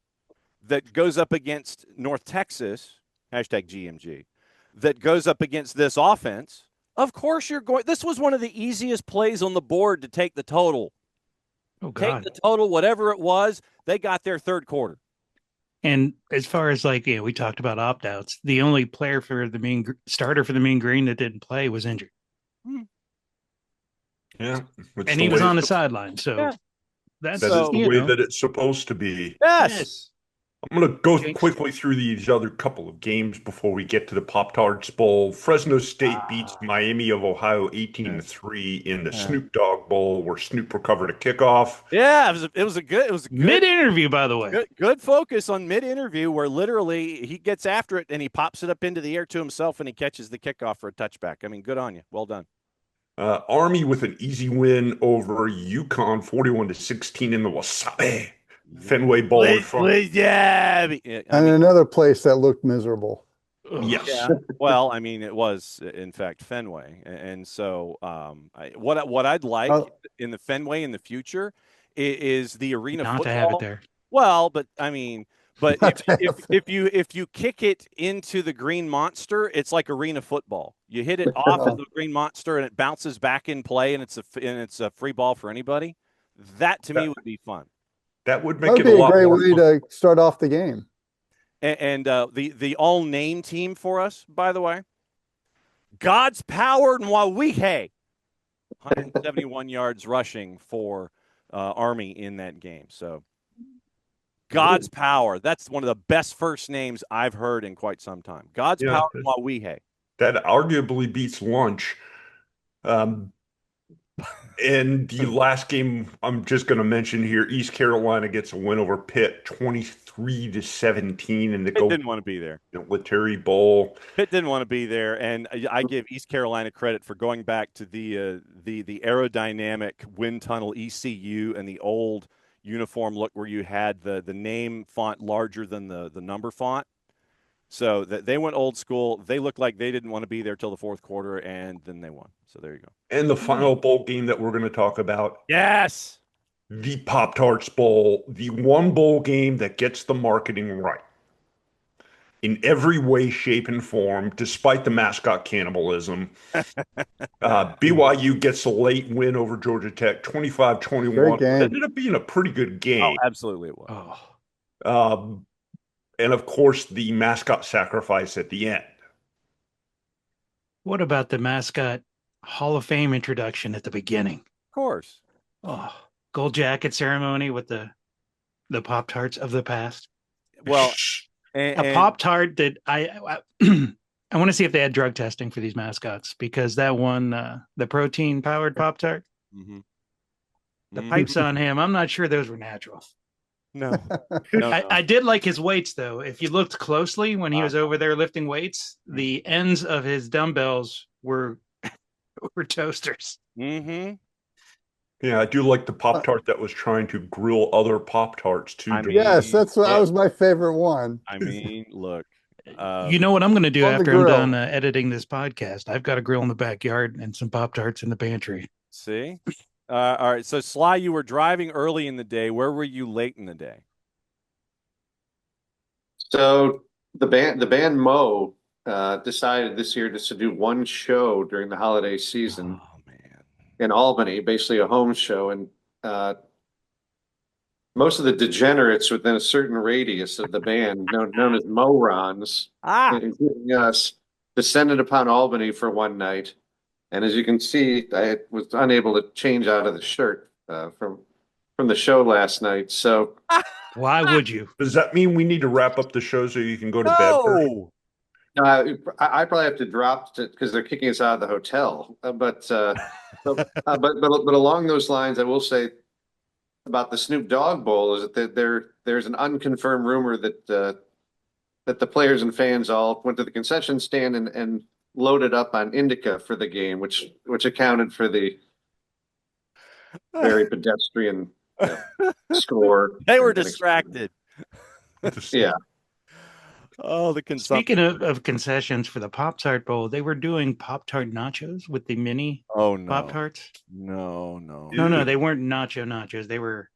that goes up against North Texas, #GMG, that goes up against this offense, of course you're going. This was one of the easiest plays on the board to take the total. Oh, God. Take the total, whatever it was. They got their third quarter. And as far as we talked about opt-outs, the only player for the main starter for the Mean Green that didn't play was injured. Yeah. And he was on the sideline. So that's the way that it's supposed to be. Yes. I'm going to go quickly through these other couple of games before we get to the Pop-Tarts Bowl. Fresno State beats Miami of Ohio 18-3 in the Snoop Dogg Bowl, where Snoop recovered a kickoff. Yeah, it was a good mid-interview, by the way. Good focus on mid-interview, where literally he gets after it and he pops it up into the air to himself and he catches the kickoff for a touchback. I mean, good on you. Well done. Army with an easy win over UConn 41-16 in the Wasabi Fenway Bowl. And another place that looked miserable. Yes. Yeah. Well, I mean, it was in fact Fenway, and so what I'd like in the Fenway in the future is the arena not football. To have it there. Well, but I mean, but if you kick it into the green monster, it's like arena football. You hit it off of the green monster and it bounces back in play, and it's a free ball for anybody. That to me would be fun. That would make it a lot great more way fun. to start off the game. And the all name team for us, by the way, God's Power and Wawehe, 171 yards rushing for Army in that game. So God's Power, that's one of the best first names I've heard in quite some time. God's Power and Wawehe. That arguably beats lunch. And the last game I'm just going to mention here, East Carolina gets a win over Pitt, 23-17, and Pitt didn't want to be there. Military Bowl. Pitt didn't want to be there, and I give East Carolina credit for going back to the aerodynamic wind tunnel ECU and the old uniform look where you had the name font larger than the number font. So they went old school. They looked like they didn't want to be there till the fourth quarter, and then they won. So there you go. And the final bowl game that we're going to talk about. Yes. The Pop-Tarts Bowl, the one bowl game that gets the marketing right. In every way, shape, and form, despite the mascot cannibalism. BYU gets a late win over Georgia Tech, 25-21. It ended up being a pretty good game. Oh, absolutely it was. And, of course, the mascot sacrifice at the end. What about the mascot Hall of Fame introduction at the beginning? Of course. Oh, gold jacket ceremony with the Pop-Tarts of the past. Well, a Pop-Tart that I want to see if they had drug testing for these mascots, because that one, the protein-powered Pop-Tart, the pipes on him, I'm not sure those were natural. No. I did like his weights, though. If you looked closely when he was over there lifting weights, the ends of his dumbbells were toasters. Mm-hmm. Yeah, I do like the Pop-Tart that was trying to grill other Pop-Tarts, too. Yes, that was my favorite one. I mean, look. You know what I'm going to do after I'm done editing this podcast? I've got a grill in the backyard and some Pop-Tarts in the pantry. See? All right, so Sly, you were driving early in the day. Where were you late in the day? So the band Mo decided this year just to do one show during the holiday season in Albany, basically a home show, and most of the degenerates within a certain radius of the band, known as Morons, including us, descended upon Albany for one night. And as you can see, I was unable to change out of the shirt from the show last night. So why would you? Does that mean we need to wrap up the show so you can go to bed? I probably have to drop because they're kicking us out of the hotel. But along those lines, I will say about the Snoop Dogg Bowl is that there's an unconfirmed rumor that the players and fans all went to the concession stand and loaded up on indica for the game, which accounted for the very pedestrian score. They were distracted. Yeah. Oh, the consumption. Speaking of concessions for the Pop-Tart Bowl, they were doing Pop-Tart nachos with the mini Oh no. Pop-Tarts. No. No, they weren't nachos. They were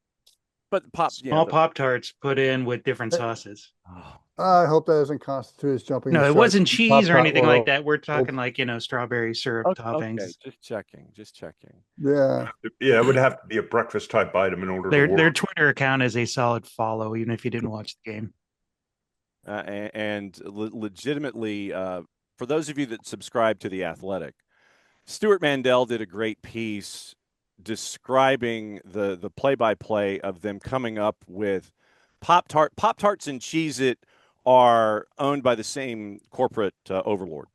But small Pop-Tarts put in with different sauces. Oh. I hope that doesn't constitute as jumping. No, the it shark wasn't in the cheese or Pop-Tart anything like world. that. We're talking like, strawberry syrup toppings. Okay, just checking. Yeah. Yeah, it would have to be a breakfast type item in order to Their work. Twitter account is a solid follow, even if you didn't watch the game. Legitimately, for those of you that subscribe to The Athletic, Stuart Mandel did a great piece describing the play-by-play of them coming up with Pop-Tarts and Cheez-It are owned by the same corporate overlord.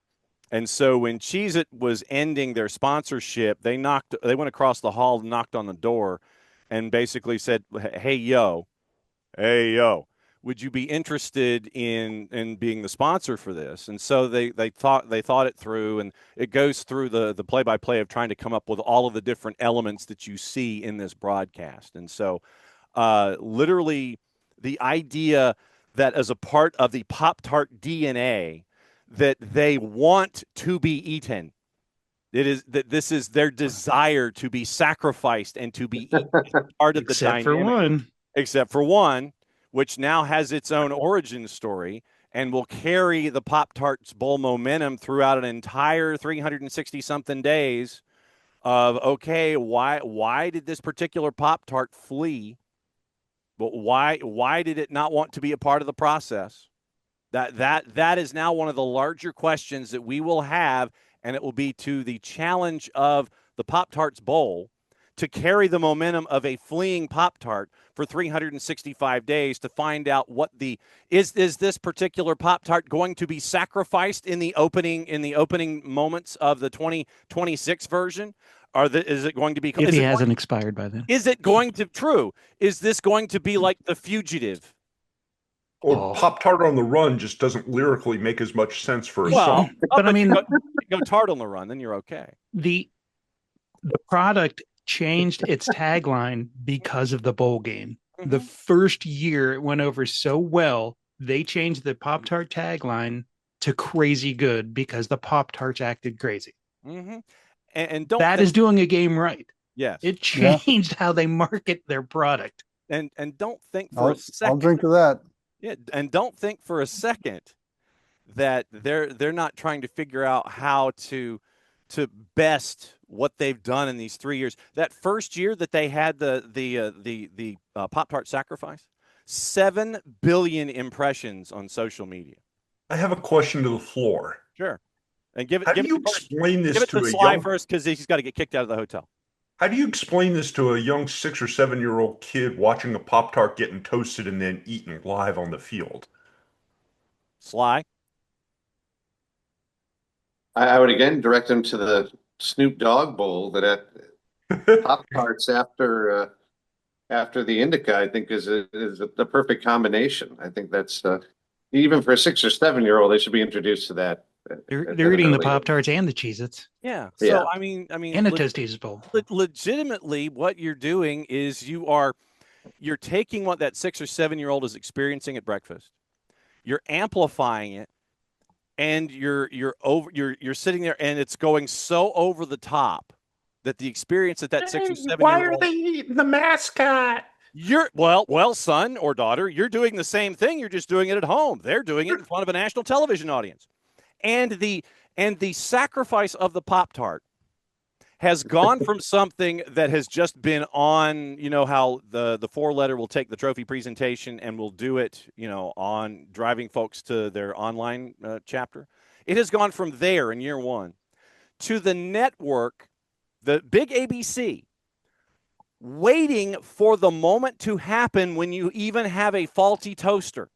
And so when Cheez-It was ending their sponsorship, they went across the hall, knocked on the door, and basically said, hey, yo, would you be interested in being the sponsor for this? And so they thought it through, and it goes through the play-by-play of trying to come up with all of the different elements that you see in this broadcast. And so literally the idea that as a part of the Pop-Tart DNA that they want to be eaten, this is their desire to be sacrificed and to be eaten part of the dynamic. Except for one, which now has its own origin story and will carry the Pop-Tarts Bowl momentum throughout an entire 360-something days of, okay, why did this particular Pop-Tart flee? But why did it not want to be a part of the process? That is now one of the larger questions that we will have, and it will be to the challenge of the Pop-Tarts Bowl to carry the momentum of a fleeing Pop-Tart for 365 days to find out what is this particular Pop-Tart going to be sacrificed in the opening moments of the 2026 version? Is it going to be if he hasn't expired by then? Is it going to Is this going to be like The Fugitive? Or Pop-Tart on the Run just doesn't lyrically make as much sense for a song. But I mean, go Tart on the Run, then you're okay. The product changed its tagline because of the bowl game. Mm-hmm. The first year it went over so well, they changed the Pop-Tart tagline to Crazy Good because the Pop-Tarts acted crazy. Mm-hmm. And that is doing a game right. Yes. It changed how they market their product. And don't think for a second. I'll drink to that. Yeah, and don't think for a second that they're not trying to figure out how to best what they've done in these 3 years. That first year that they had the Pop-Tart sacrifice, 7 billion impressions on social media. I have a question to the floor. Sure. And give it. How do you explain this to a Sly first, because he's got to get kicked out of the hotel. How do you explain this to a young 6 or 7 year old kid watching a Pop-Tart getting toasted and then eaten live on the field? Sly? I would again direct him to the Snoop Dogg Bowl that Pop-Tarts after the indica, I think is the perfect combination. I think that's even for a 6 or 7 year old, they should be introduced to that. They're eating the Pop-Tarts and the Cheez-Its. Yeah. So I mean, and a Toasties Bowl. Legitimately, what you're doing is you're taking what that 6 or 7 year old is experiencing at breakfast, you're amplifying it, and you're sitting there, and it's going so over the top that the experience that 6 or 7 year old. Why are they eating the mascot? You're well, son or daughter, you're doing the same thing. You're just doing it at home. They're doing it in front of a national television audience. And the sacrifice of the Pop-Tart has gone from something that has just been on, how the 4-letter will take the trophy presentation and will do it, on driving folks to their online chapter. It has gone from there in year one to the network, the big ABC, waiting for the moment to happen when you even have a faulty toaster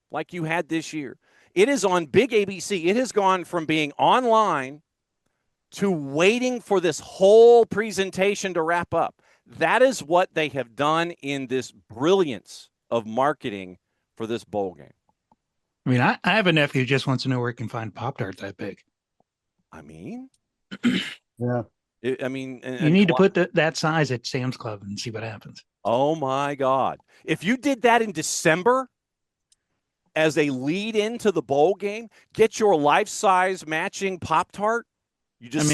like you had this year. It is on big ABC. It has gone from being online to waiting for this whole presentation to wrap up. That is what they have done in this brilliance of marketing for this bowl game. I mean, I have a nephew who just wants to know where he can find Pop-Tarts that big. I mean, Yeah. You need to put that size at Sam's Club and see what happens. Oh my God. If you did that in December as a lead into the bowl game, get your life-size matching Pop-Tart. You just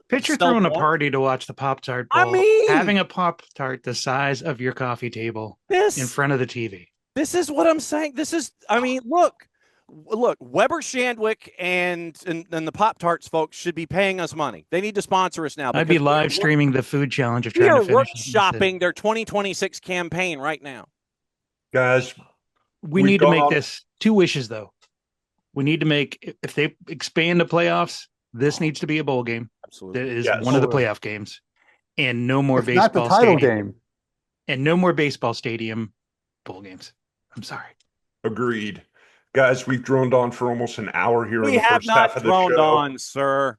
picture throwing a party to watch the Pop-Tart bowl, having a Pop-Tart the size of your coffee table in front of the TV. This is what I'm saying. Look, Weber Shandwick and the Pop-Tarts folks should be paying us money. They need to sponsor us now. I'd be live streaming the food challenge of we trying are to finish workshopping their 2026 campaign right now. Guys, we need to make this 2 wishes, though. We need to make, if they expand the playoffs, this needs to be a bowl game. Absolutely. That is one of the playoff games. And no more baseball not the title game. And no more baseball stadium bowl games. I'm sorry. Agreed. Guys, we've droned on for almost an hour here in the first half of the show. We have not droned on, sir.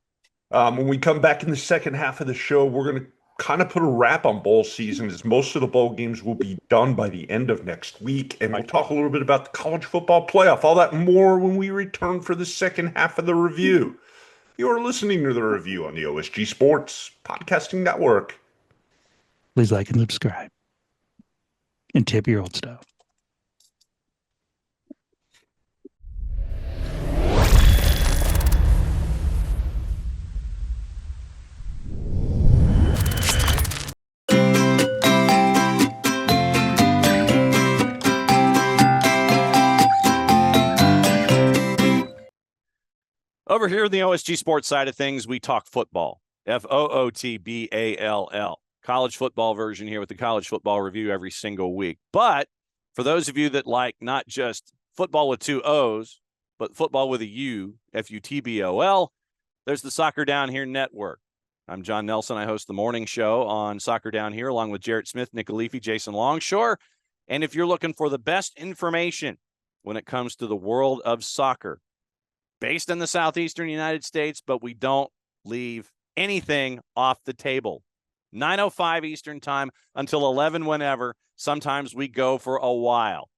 When we come back in the second half of the show, we're going to kind of put a wrap on bowl season, as most of the bowl games will be done by the end of next week. And we'll talk a little bit about the college football playoff, all that and more when we return for the second half of the review. You are listening to the review on the OSG Sports Podcasting Network. Please like and subscribe. And tip your old stuff. Over here in the OSG Sports side of things, we talk football. Football. College football version here with the College Football Review every single week. But for those of you that like not just football with 2 O's, but football with a U, Futbol, there's the Soccer Down Here Network. I'm John Nelson. I host the morning show on Soccer Down Here along with Jarrett Smith, Nick Alifi, Jason Longshore. And if you're looking for the best information when it comes to the world of soccer, based in the southeastern United States, but we don't leave anything off the table. 9:05 Eastern time until 11 whenever. Sometimes we go for a while.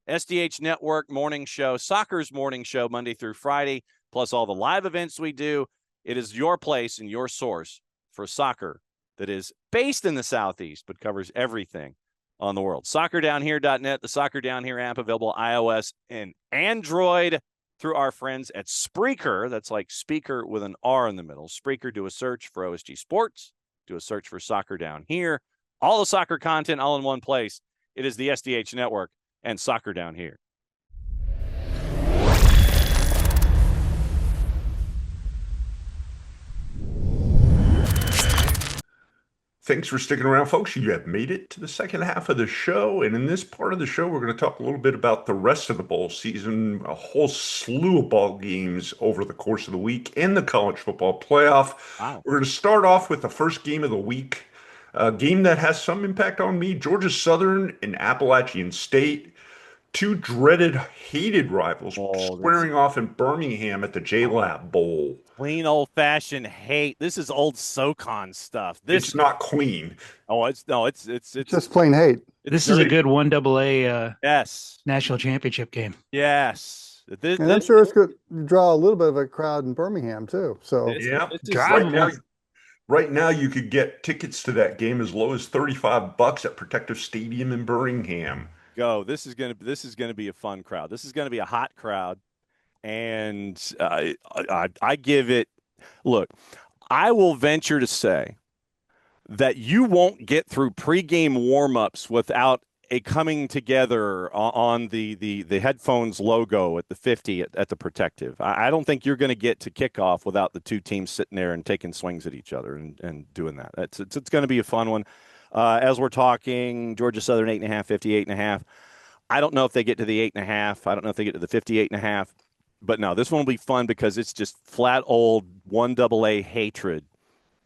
SDH Network morning show, soccer's morning show, Monday through Friday, plus all the live events we do. It is your place and your source for soccer that is based in the Southeast, but covers everything on the world. SoccerDownHere.net, the Soccer Down Here app, available iOS and Android through our friends at Spreaker. That's like speaker with an R in the middle. Spreaker, do a search for OSG Sports. Do a search for Soccer Down Here. All the soccer content all in one place. It is the SDH Network and Soccer Down Here. Thanks for sticking around, folks. You have made it to the second half of the show. And in this part of the show, we're going to talk a little bit about the rest of the bowl season, a whole slew of ball games over the course of the week in the college football playoff. Wow. We're going to start off with the first game of the week, a game that has some impact on me. Georgia Southern and Appalachian State, 2 dreaded, hated rivals squaring off in Birmingham at the J-Lab Bowl. Clean old-fashioned hate. This is old SoCon stuff. It's not clean. Oh, it's just plain hate. This is a good 1AA yes national championship game. Yes. And I'm sure it's going to draw a little bit of a crowd in Birmingham, too. So yeah. Right now, you could get tickets to that game as low as $35 at Protective Stadium in Birmingham. Go. This is going to be a fun crowd. This is going to be a hot crowd. And I give it, look, I will venture to say that you won't get through pregame warmups without a coming together on the headphones logo at the 50 at the Protective. I don't think you're going to get to kickoff without the 2 teams sitting there and taking swings at each other and doing that. It's going to be a fun one. As we're talking, Georgia Southern 8.5, 58.5. I don't know if they get to the 8.5. I don't know if they get to the 58.5. But no, this one will be fun because it's just flat old 1AA hatred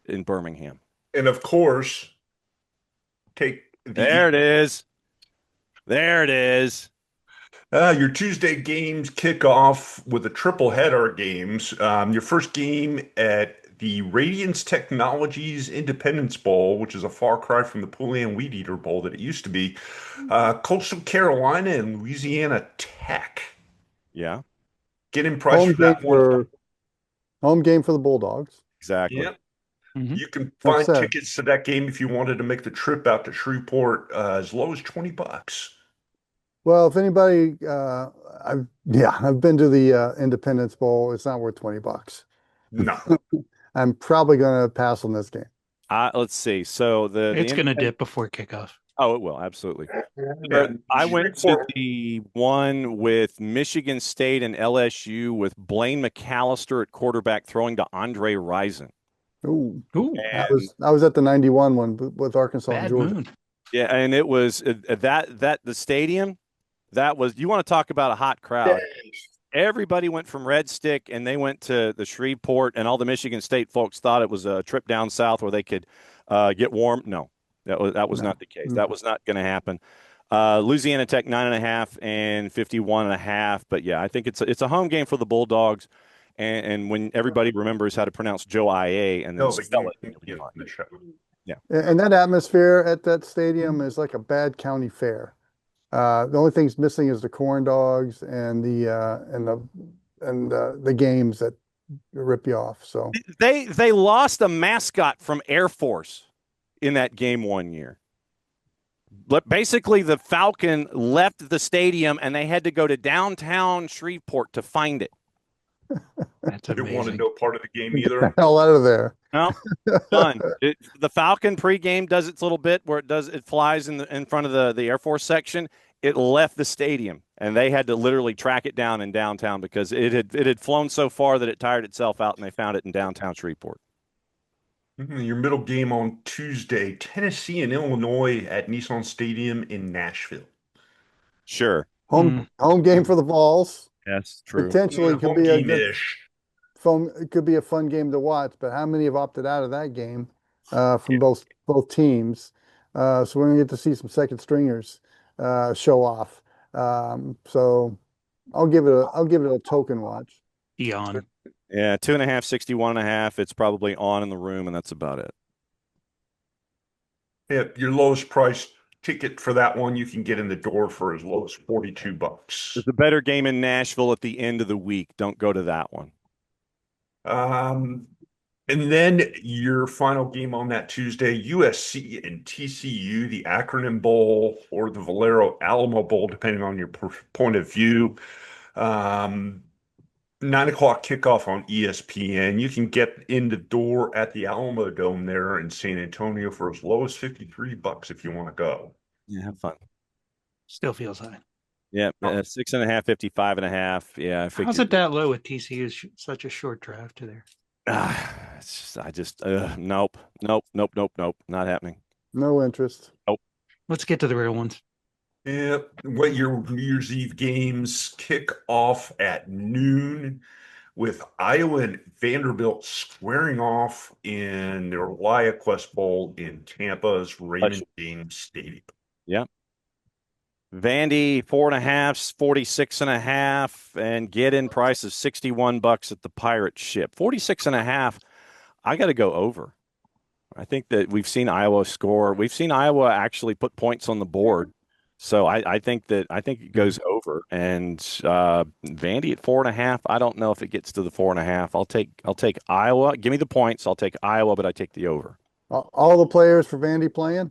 in Birmingham. And of course, There it is. Your Tuesday games kick off with a triple header games. Your first game at the Radiance Technologies Independence Bowl, which is a far cry from the Poulan Weed Eater Bowl that it used to be. Coastal Carolina and Louisiana Tech. Yeah, Getting price Home for game that one. for home game for the Bulldogs. exactly. Yep. Mhm. You can Enough find said. tickets to that game if you wanted to make the trip out to Shreveport as low as $20. Well, if anybody, I've been to the Independence Bowl. It's not worth $20. No. I'm probably going to pass on this game. Let's see. So It's going to dip before kickoff. Oh, it will absolutely. Yeah. I went to Shreveport. the one with Michigan State and LSU with Blaine McAllister at quarterback throwing to Andre Rison. Ooh, Ooh, And I was at the 91 one with Arkansas and bad Georgia. moon. yeah, and it was that the stadium that was, you want to talk about a hot crowd. Everybody went from Red Stick and they went to the Shreveport, and all the Michigan State folks thought it was a trip down south where they could get warm. No, that was No. not the case. That was not going to happen. Louisiana Tech 9.5 and 51.5. But yeah, I think it's a home game for the Bulldogs. And when everybody remembers how to pronounce Joe IA and then No, but spell you, it, it'll be you fine. the show. And that atmosphere at that stadium is like a bad county fair. The only thing's missing is the corn dogs and the games that rip you off. So They lost a mascot from Air Force in that game one year. But basically, the Falcon left the stadium and they had to go to downtown Shreveport to find it. That's Didn't want to amazing. know part of the game either. hell out of there. No, done. The Falcon pregame does its little bit where it flies in front of the Air Force section. It left the stadium and they had to literally track it down in downtown because it had flown so far that it tired itself out, and they found it in downtown Shreveport. Your middle game on Tuesday, Tennessee and Illinois at Nissan Stadium in Nashville. Sure. Home game for the Vols. Yes, true. Potentially could Home be a good game-ish. fun. It could be a fun game to watch. But how many have opted out of that game from both teams? So we're gonna get to see some second stringers show off. So I'll give it a token watch. Eon. Yeah, 2.5, 61.5. It's probably on in the room, and that's about it. Yeah, your lowest price ticket for that one you can get in the door for as low as $42. There's a better game in Nashville at the end of the week. Don't go to that one. And then your final game on that Tuesday, USC and TCU, the acronym bowl or the Valero Alamo Bowl, depending on your point of view. 9 o'clock kickoff on ESPN. You can get in the door at the Alamo Dome there in San Antonio for as low as $53 if you want to go. Yeah, have fun. Still feels high. Yeah, 6.5, 55.5. Yeah, I figured. How's it that low with TCU's such a short drive to there? Nope, not happening. No interest. Let's get to the real ones. Yeah, what your New Year's Eve games kick off at noon with Iowa and Vanderbilt squaring off in their ReliaQuest Bowl in Tampa's Raymond James Stadium. Yeah. Vandy 4.5, 46.5, and get in price of $61 at the Pirate Ship. 46.5. I got to go over. I think that we've seen Iowa score. We've seen Iowa actually put points on the board. So I think it goes over. And Vandy at 4.5. I don't know if it gets to the 4.5. I'll take Iowa. Give me the points. I'll take Iowa, but I take the over. All the players for Vandy playing?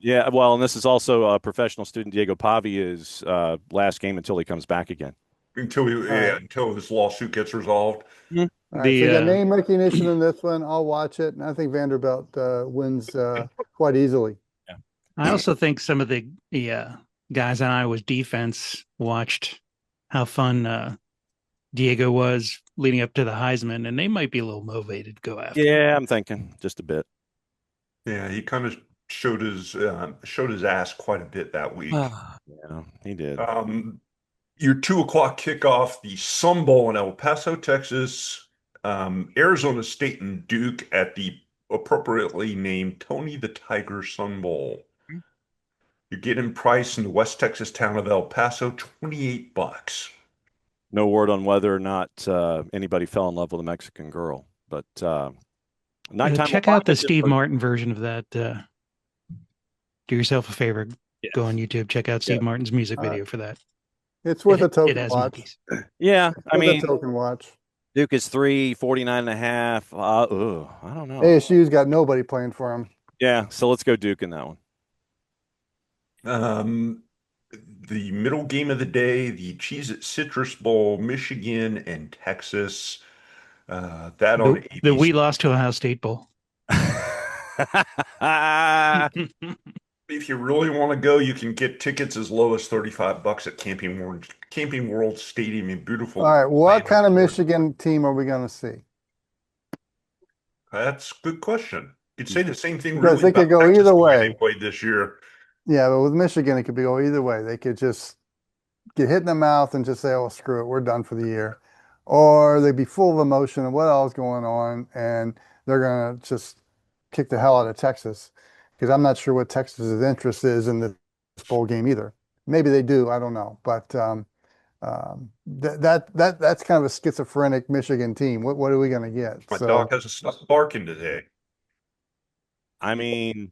Yeah, well, and this is also a professional student, Diego Pavia's last game until he comes back again. Until this lawsuit gets resolved. All right, so you got name recognition in this one. I'll watch it, and I think Vanderbilt wins quite easily. Yeah. I also think some of the guys on Iowa's defense watched how fun Diego was leading up to the Heisman, and they might be a little motivated to go after. Yeah, I'm thinking just a bit. Yeah, he kind of showed his ass quite a bit that week. Yeah, he did. Your 2 o'clock kickoff, the Sun Bowl in El Paso, Texas. Arizona State and Duke at the appropriately named Tony the Tiger Sun Bowl. You're getting Price in the West Texas town of El Paso, $28. No word on whether or not anybody fell in love with a Mexican girl, but nighttime. Check out the Steve Martin version of that. Do yourself a favor. Yes. Go on YouTube. Check out Steve Martin's music video for that. It's worth a It token has watch. monkeys. Yeah, I Worth mean, a token watch. Duke is 349.5. I don't know. ASU's got nobody playing for him. Yeah, so let's go Duke in that one. The middle game of the day, the Cheez-It Citrus Bowl, Michigan and Texas. That on ABC. The we lost to Ohio State Bowl. If you really want to go, you can get tickets as low as $35 at Camping World Stadium in beautiful. All right, what Atlanta, kind of Georgia. Michigan team are we going to see? That's a good question. You could say the same thing Because really they could about go Texas, either the way. they played this year. Yeah, but with Michigan, it could go either way. They could just get hit in the mouth and just say, "Oh, screw it, we're done for the year," or they'd be full of emotion and what else going on, and they're gonna just kick the hell out of Texas. Because I'm not sure what Texas's interest is in this bowl game either. Maybe they do, I don't know, but that's kind of a schizophrenic Michigan team. What are we gonna get? My So dog has a stuck barking today. I mean,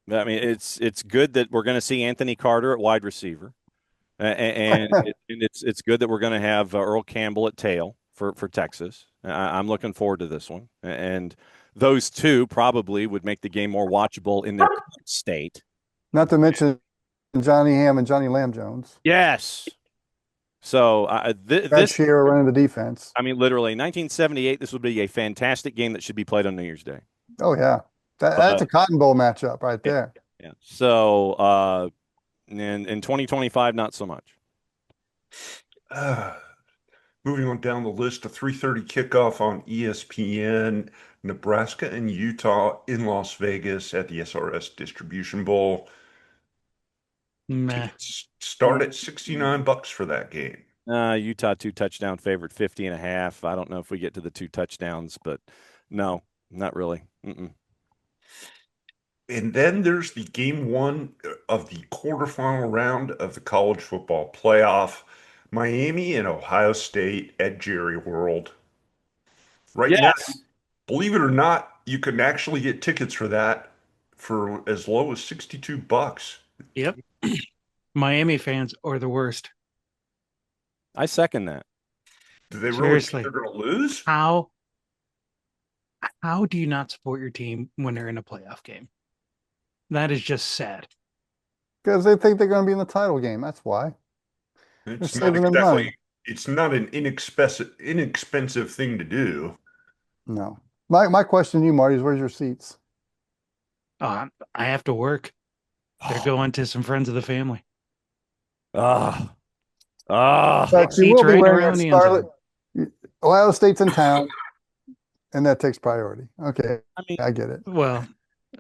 it's good that we're going to see Anthony Carter at wide receiver, and it's good that we're going to have Earl Campbell at tail for Texas. I'm looking forward to this one, and those two probably would make the game more watchable in their current state. not to mention Johnny Ham and Johnny Lamb Jones. Yes. So Brad this, Shearer running the defense. I mean, literally, 1978. This would be a fantastic game that should be played on New Year's Day. Oh yeah, that's a Cotton Bowl matchup right there. Yeah. So in 2025, not so much. Moving on down the list, a 3:30 kickoff on ESPN, Nebraska and Utah in Las Vegas at the SRS Distribution Bowl. Meh. Tickets start at $69 for that game. Utah 2-touchdown favorite, 50.5. I don't know if we get to the 2 touchdowns, but no, not really. And then there's the game one of the quarterfinal round of the college football playoff. Miami and Ohio State at Jerry World. Right now, believe it or not, you can actually get tickets for that for as low as $62. Yep. Miami fans are the worst. I second that. Do they really Seriously. think they're going to lose? How do you not support your team when they're in a playoff game? That is just sad. Because they think they're going to be in the title game. That's why. It's They're not saving them exactly. money. It's not an inexpensive thing to do. No. My question to you, Marty, is where's your seats? I have to work. They're going to some friends of the family. But you Seats will be right wearing around that the end zone. Scarlet. Ohio State's in town, and that takes priority. Okay, I mean, I get it. Well,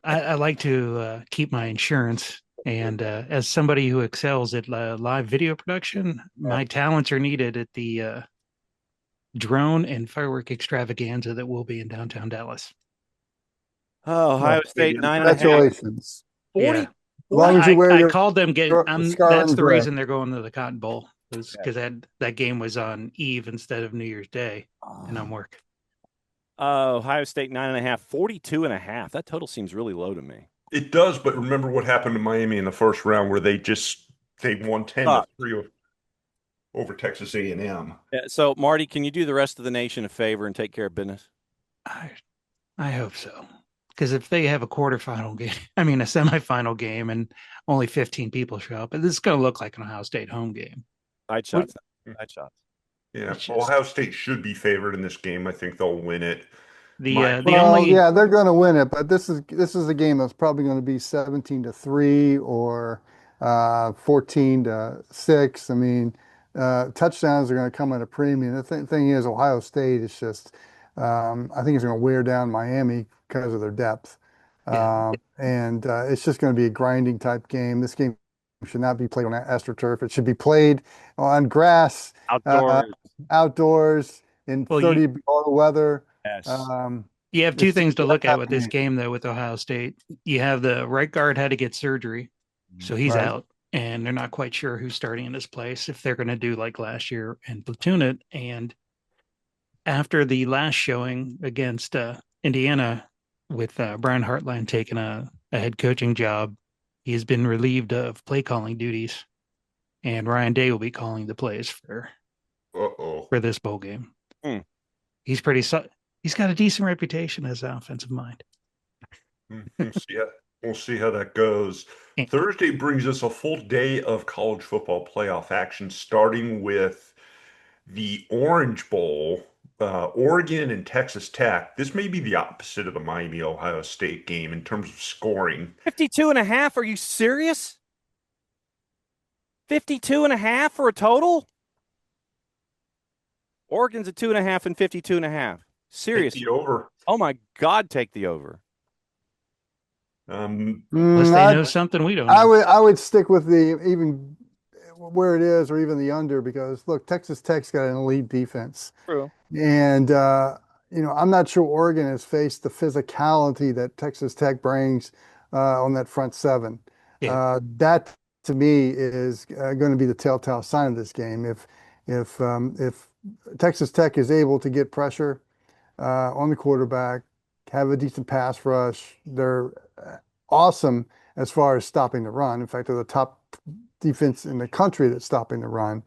I like to keep my insurance. And as somebody who excels at live video production, my talents are needed at the drone and firework extravaganza that will be in downtown Dallas. Ohio State 9.5. Congratulations. 40. Yeah. As long as you wear I your called them. scarlet That's and the gray. reason they're going to the Cotton Bowl, because that game was on Eve instead of New Year's Day, and I'm working. Ohio State 9.5, 42.5. That total seems really low to me. It does, but remember what happened to Miami in the first round, where they won 10-3 over Texas A&M. Yeah, so Marty, can you do the rest of the nation a favor and take care of business? I hope so. Because if they have a quarterfinal game, I mean a semifinal game, and only 15 people show up, this is going to look like an Ohio State home game. Side shots. Side shots. Yeah, Ohio State should be favored in this game. I think they'll win it. Yeah, they're going to win it, but this is a game that's probably going to be 17-3 or 14-6. I mean, touchdowns are going to come at a premium. The thing is, Ohio State is just, I think it's going to wear down Miami because of their depth. And it's just going to be a grinding type game. This game should not be played on AstroTurf. It should be played on grass, outdoors in 30 below weather. Yes. You have two things to look at with this game, though, with Ohio State. You have the right guard had to get surgery, So he's Right. out, and they're not quite sure who's starting in his place, if they're going to do like last year and platoon it. And after the last showing against Indiana, with Brian Hartline taking a head coaching job, he's been relieved of play calling duties, and Ryan Day will be calling the plays Uh-oh. for this bowl game. Hmm. He's he's got a decent reputation as an offensive mind. We'll see how that goes. And- Thursday brings us a full day of college football playoff action, starting with the Orange Bowl, Oregon and Texas Tech. This may be the opposite of the Miami-Ohio State game in terms of scoring. 52.5. Are you serious? 52.5 for a total? Oregon's at 2.5 and 52.5. Seriously. Take the over. Oh my God, take the over. Unless they know something we don't know. I would stick with the even where it is or even the under, because look, Texas Tech's got an elite defense. True. And I'm not sure Oregon has faced the physicality that Texas Tech brings on that front seven. Yeah. That to me is going to be the telltale sign of this game. If Texas Tech is able to get pressure on the quarterback, have a decent pass rush, they're awesome as far as stopping the run. In fact, they're the top defense in the country that's stopping the run.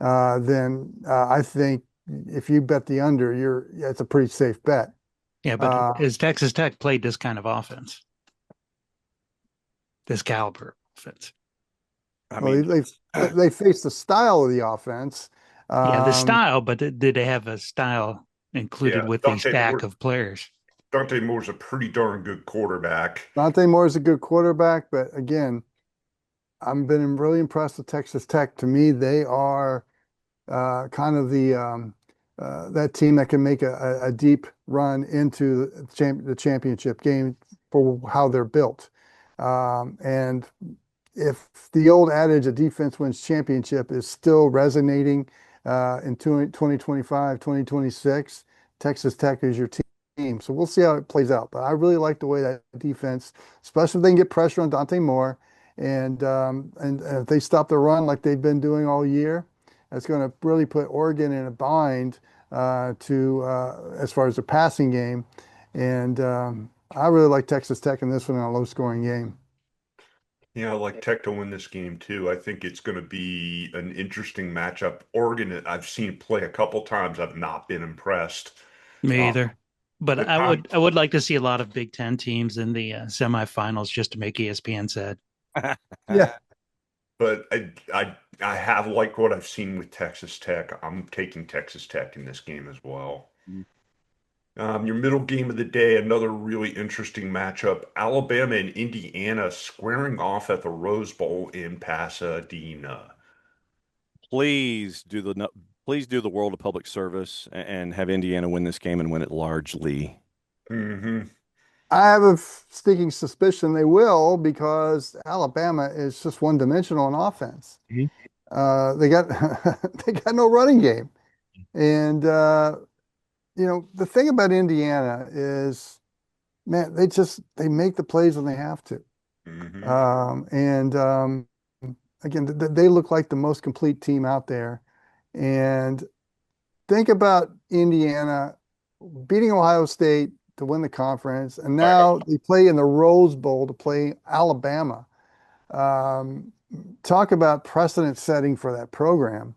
Then I think if you bet the under, it's a pretty safe bet. Yeah, but has Texas Tech played this kind of offense? This caliber offense? They face the style of the offense. Yeah, the style, but did they have a style included with a stack of players? Dante Moore's a pretty darn good quarterback. Dante Moore is a good quarterback, but again, I've been really impressed with Texas Tech. To me, they are kind of that team that can make a deep run into the championship game for how they're built. And if the old adage, a defense wins championship, is still resonating in 2025, 2026, Texas Tech is your team. So we'll see how it plays out. But I really like the way that defense, especially if they can get pressure on Dante Moore, and if they stop the run like they've been doing all year, that's going to really put Oregon in a bind as far as the passing game. And I really like Texas Tech in this one in a low-scoring game. Yeah, I like Tech to win this game too. I think it's going to be an interesting matchup. Oregon, I've seen play a couple times. I've not been impressed. Me either. But I would like to see a lot of Big Ten teams in the semifinals just to make ESPN sad. Yeah. But I have liked what I've seen with Texas Tech. I'm taking Texas Tech in this game as well. Your middle game of the day, another really interesting matchup. Alabama and Indiana squaring off at the Rose Bowl in Pasadena. Please do the world a public service and have Indiana win this game and win it largely. Mm-hmm. I have a sneaking suspicion they will, because Alabama is just one-dimensional on offense. Mm-hmm. They got no running game, and the thing about Indiana is, man, they make the plays when they have to. Mm-hmm. Again, they look like the most complete team out there. And think about Indiana beating Ohio State to win the conference, and now they play in the Rose Bowl to play Alabama. Talk about precedent setting for that program.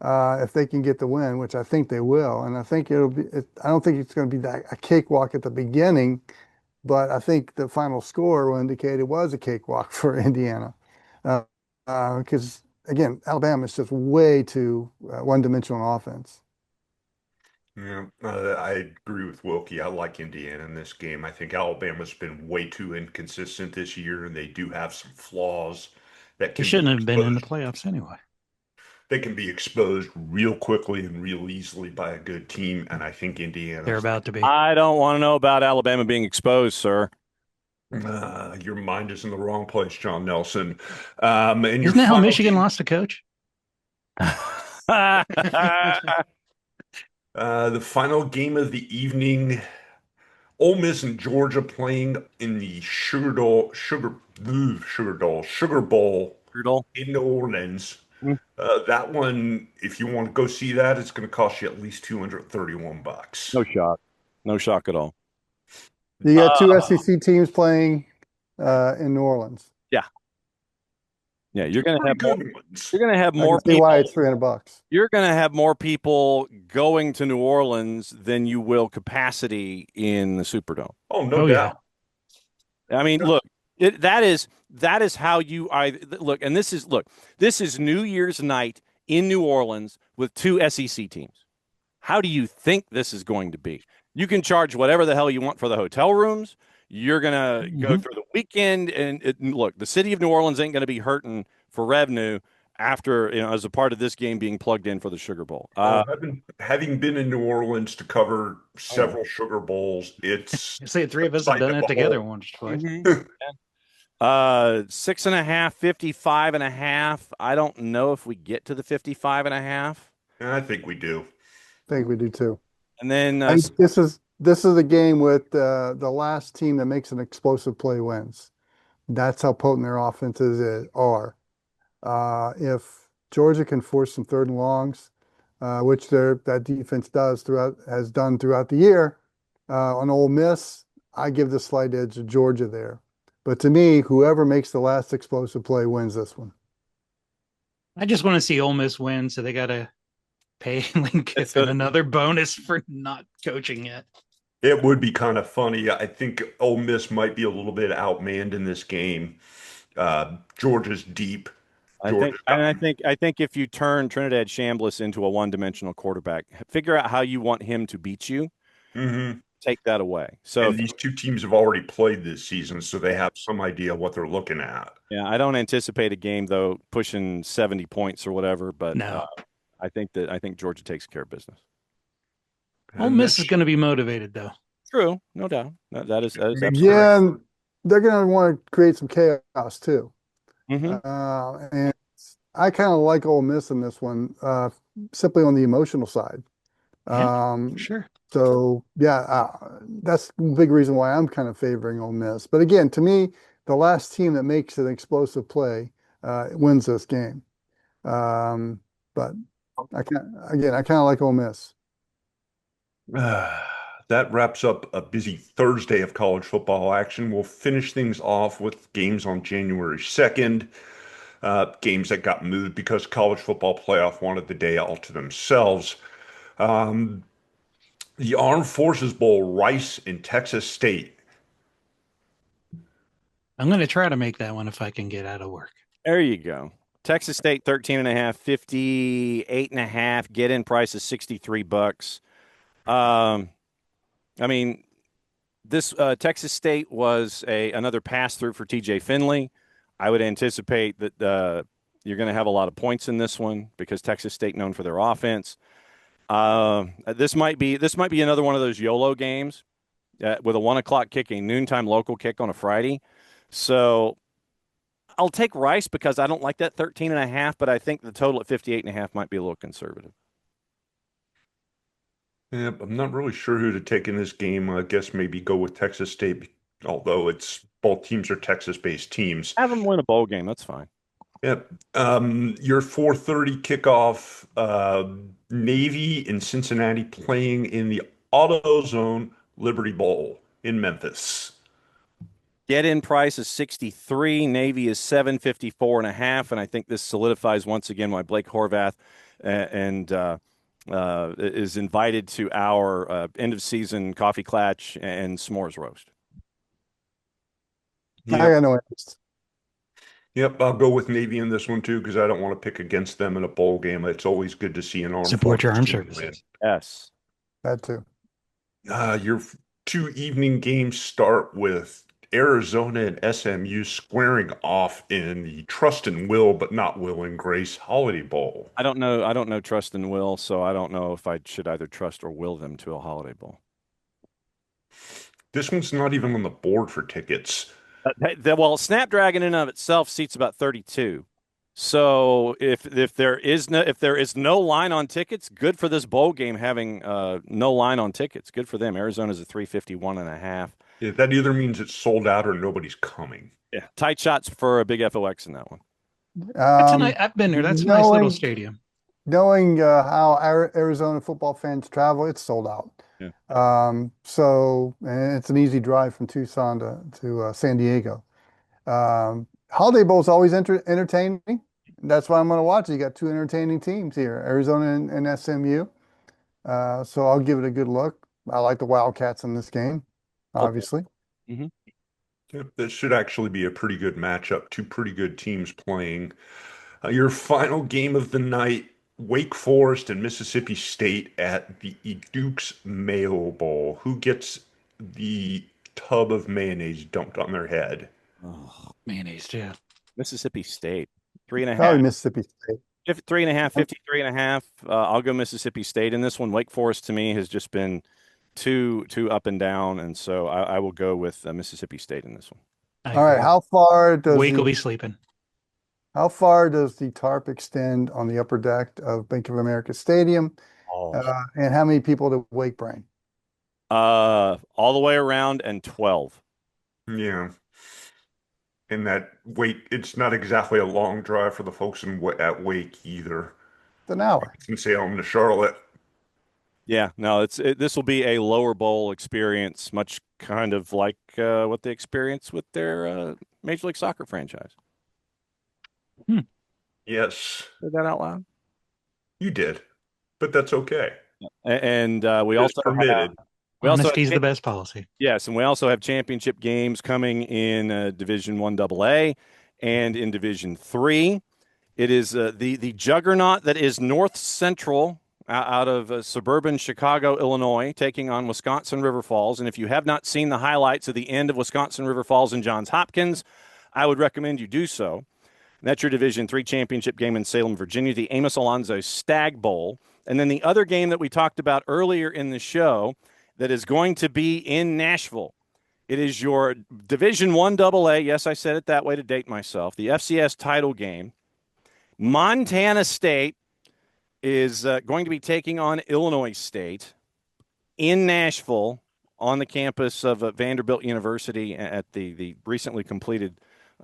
If they can get the win, which I think they will, and I think I don't think it's going to be a cakewalk at the beginning, but I think the final score will indicate it was a cakewalk for Indiana. Because again, Alabama is just way too one-dimensional offense. Yeah, I agree with Wilkie. I like Indiana in this game. I think Alabama's been way too inconsistent this year, and they do have some flaws that They shouldn't have been in the playoffs anyway. They can be exposed real quickly and real easily by a good team, and I think Indiana. They're about to be. I don't want to know about Alabama being exposed, sir. Your mind is in the wrong place, John Nelson. And isn't that how Michigan lost a coach? The final game of the evening, Ole Miss and Georgia playing in the Sugar Bowl Brutal. in New Orleans. Mm. That one, if you want to go see that, it's going to cost you at least $231. No shock. No shock at all. You got two SEC teams playing in New Orleans. Yeah. Yeah, you're going to have more. Good ones. You're going to have I more can see people. why it's $300. You're going to have more people going to New Orleans than you will capacity in the Superdome. Oh, no Oh, doubt. I mean, look, that is how you look, and this is New Year's night in New Orleans with two SEC teams. How do you think this is going to be? You can charge whatever the hell you want for the hotel rooms. You're gonna go through the weekend, and look, the city of New Orleans ain't gonna be hurting for revenue after as a part of this game being plugged in for the Sugar Bowl. Having been in New Orleans to cover several Sugar Bowls, it's You say three of us have done it together once or twice. 6.5, 55.5. I don't know if we get to the 55.5. I think we do. I think we do too. And then This is the game with the last team that makes an explosive play wins. That's how potent their offenses are. If Georgia can force some third and longs, which that defense has done throughout the year, on Ole Miss, I give the slight edge to Georgia there. But to me, whoever makes the last explosive play wins this one. I just want to see Ole Miss win, so they got to pay Lane Kiffin another bonus for not coaching yet. It would be kind of funny. I think Ole Miss might be a little bit outmanned in this game. Georgia's deep. I think if you turn Trinidad Chambliss into a one-dimensional quarterback, figure out how you want him to beat you. Mm-hmm. Take that away. So these two teams have already played this season, so they have some idea what they're looking at. Yeah, I don't anticipate a game though pushing 70 points or whatever, but no. I think Georgia takes care of business. Ole Miss is going to be motivated though. True, no doubt. That is absolutely yeah, and they're going to want to create some chaos too. Mm-hmm. And I kind of like Ole Miss in this one, simply on the emotional side. Sure. So yeah, that's the big reason why I'm kind of favoring Ole Miss. But again, to me, the last team that makes an explosive play wins this game. But I kind of like Ole Miss. That wraps up a busy Thursday of college football action. We'll finish things off with games on January 2nd. Games that got moved because college football playoff wanted the day all to themselves. The Armed Forces Bowl, Rice and Texas State. I'm going to try to make that one if I can get out of work. There you go. Texas State 13.5, 58.5. Get in price is $63. I mean, this Texas State was another pass through for TJ Finley. I would anticipate that you're going to have a lot of points in this one because Texas State known for their offense. This might be another one of those YOLO games with a 1:00 kick, a noontime local kick on a Friday. So I'll take Rice because I don't like that 13.5, but I think the total at 58.5 might be a little conservative. Yeah, I'm not really sure who to take in this game. I guess maybe go with Texas State, although both teams are Texas-based teams. Have them win a bowl game. That's fine. Yep. Your 4:30 kickoff, Navy in Cincinnati playing in the AutoZone Liberty Bowl in Memphis. Get in price is 63. Navy is 754.5, and I think this solidifies once again why Blake Horvath is invited to our end of season coffee clatch and s'mores roast. Yep. I got no interest. Yep, I'll go with Navy in this one too because I don't want to pick against them in a bowl game. It's always good to see an armed support your armed team services. win. Yes, That too. Your two evening games start with Arizona and SMU squaring off in the Trust and Will, but not Will and Grace Holiday Bowl. I don't know Trust and Will, so I don't know if I should either trust or will them to a Holiday Bowl. This one's not even on the board for tickets. Well, Snapdragon in and of itself seats about 32. So if there is no line on tickets, good for this bowl game having no line on tickets. Good for them. Arizona's a 351.5. Yeah, that either means it's sold out or nobody's coming. Yeah, tight shots for a big FOX in that one. I've been there. That's a nice little stadium. Knowing how Arizona football fans travel, it's sold out. Yeah. And it's an easy drive from Tucson to San Diego. Holiday Bowl is always entertaining. That's why I'm going to watch it. You got two entertaining teams here, Arizona and SMU. So I'll give it a good look. I like the Wildcats in this game, obviously. Mm-hmm. Yep, this should actually be a pretty good matchup. Two pretty good teams playing. Your final game of the night, Wake Forest and Mississippi State at the Dukes Mayo Bowl. Who gets the tub of mayonnaise dumped on their head? Oh, mayonnaise, yeah. Mississippi State, 3.5. Probably Mississippi State. 3.5, 53.5. I'll go Mississippi State in this one. Wake Forest to me has just been too up and down, and so I will go with Mississippi State in this one. All right, how far does Wake will be sleeping? How far does the tarp extend on the upper deck of Bank of America Stadium? And how many people to Wake bring? All the way around and 12. Yeah. And that it's not exactly a long drive for the folks at Wake either. It's an hour. From Salem to Charlotte. Yeah, no, this will be a lower bowl experience, much kind of like what they experience with their Major League Soccer franchise. Yes. Said that out loud? You did, but that's okay. And we also permitted. Honesty is the best policy. Yes, and we also have championship games coming in Division 1 AA and in Division 3. It is the juggernaut that is North Central out of suburban Chicago, Illinois, taking on Wisconsin River Falls. And if you have not seen the highlights of the end of Wisconsin River Falls and Johns Hopkins, I would recommend you do so. And that's your Division 3 championship game in Salem, Virginia, the Amos Alonzo Stag Bowl. And then the other game that we talked about earlier in the show that is going to be in Nashville. It is your Division 1 AA. Yes, I said it that way to date myself. The FCS title game. Montana State is going to be taking on Illinois State in Nashville on the campus of Vanderbilt University at the recently completed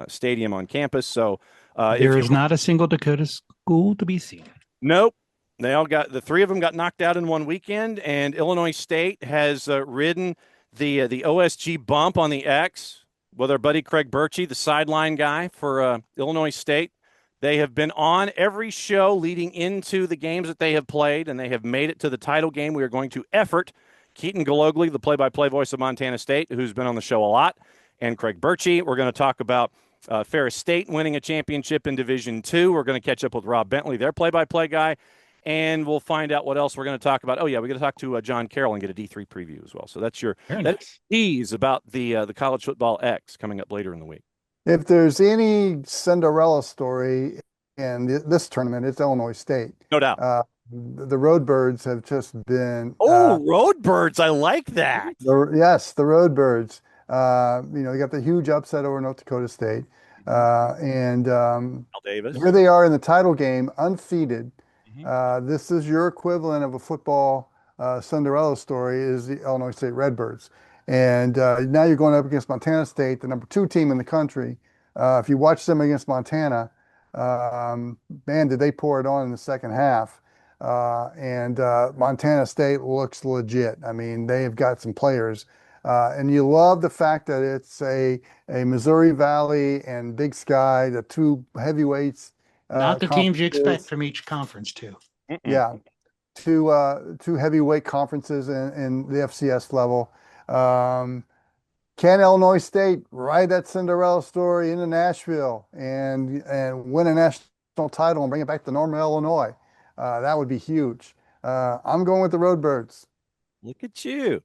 stadium on campus. So there is not a single Dakota school to be seen. Nope. The three of them got knocked out in one weekend, and Illinois State has ridden the OSG bump on the X with our buddy Craig Birchie, the sideline guy for Illinois State. They have been on every show leading into the games that they have played, and they have made it to the title game. We are going to effort Keaton Galogly, the play-by-play voice of Montana State, who's been on the show a lot, and Craig Birchie. We're going to talk about Ferris State winning a championship in Division 2. We're going to catch up with Rob Bentley, their play-by-play guy, and we'll find out what else we're going to talk about. Oh, yeah, we're going to talk to John Carroll and get a D3 preview as well. So that's tease about the College Football X coming up later in the week. If there's any Cinderella story in this tournament, it's Illinois State. No doubt. The Roadbirds have just been. Roadbirds! I like that. The Roadbirds. They got the huge upset over North Dakota State, and Al Davis. Here they are in the title game, undefeated. This is your equivalent of a football Cinderella story. Is the Illinois State Redbirds. And now you're going up against Montana State, the number 2 team in the country. If you watch them against Montana, man, did they pour it on in the second half. And Montana State looks legit. I mean, they have got some players. And you love the fact that it's a Missouri Valley and Big Sky, the 2 heavyweights. Not the teams you expect from each conference, too. Yeah. Two heavyweight conferences in the FCS level. Can Illinois State ride that Cinderella story into Nashville and win a national title and bring it back to Norman, Illinois? That would be huge. I'm going with the Roadbirds. Look at you.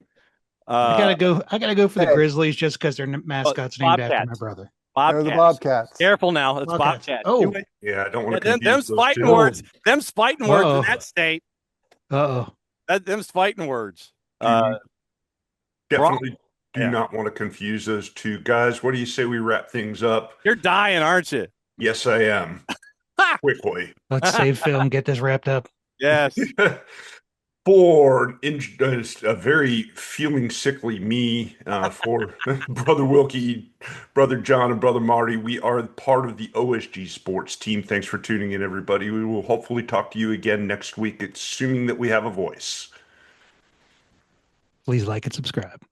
I gotta go for the Grizzlies just because their mascot's named after my brother. They're the Bobcats. Careful now, it's Bobcats. Oh, yeah, I don't want to. Them's fighting words. Them's fighting words in that state. Them's fighting words. Definitely do not want to confuse those two guys. What do you say we wrap things up? You're dying, aren't you? Yes, I am. quickly. Let's save Phil and get this wrapped up. Yes. For a very feeling sickly me, for Brother Wilkie, Brother John, and Brother Marty, we are part of the OSG Sports team. Thanks for tuning in, everybody. We will hopefully talk to you again next week, assuming that we have a voice. Please like and subscribe.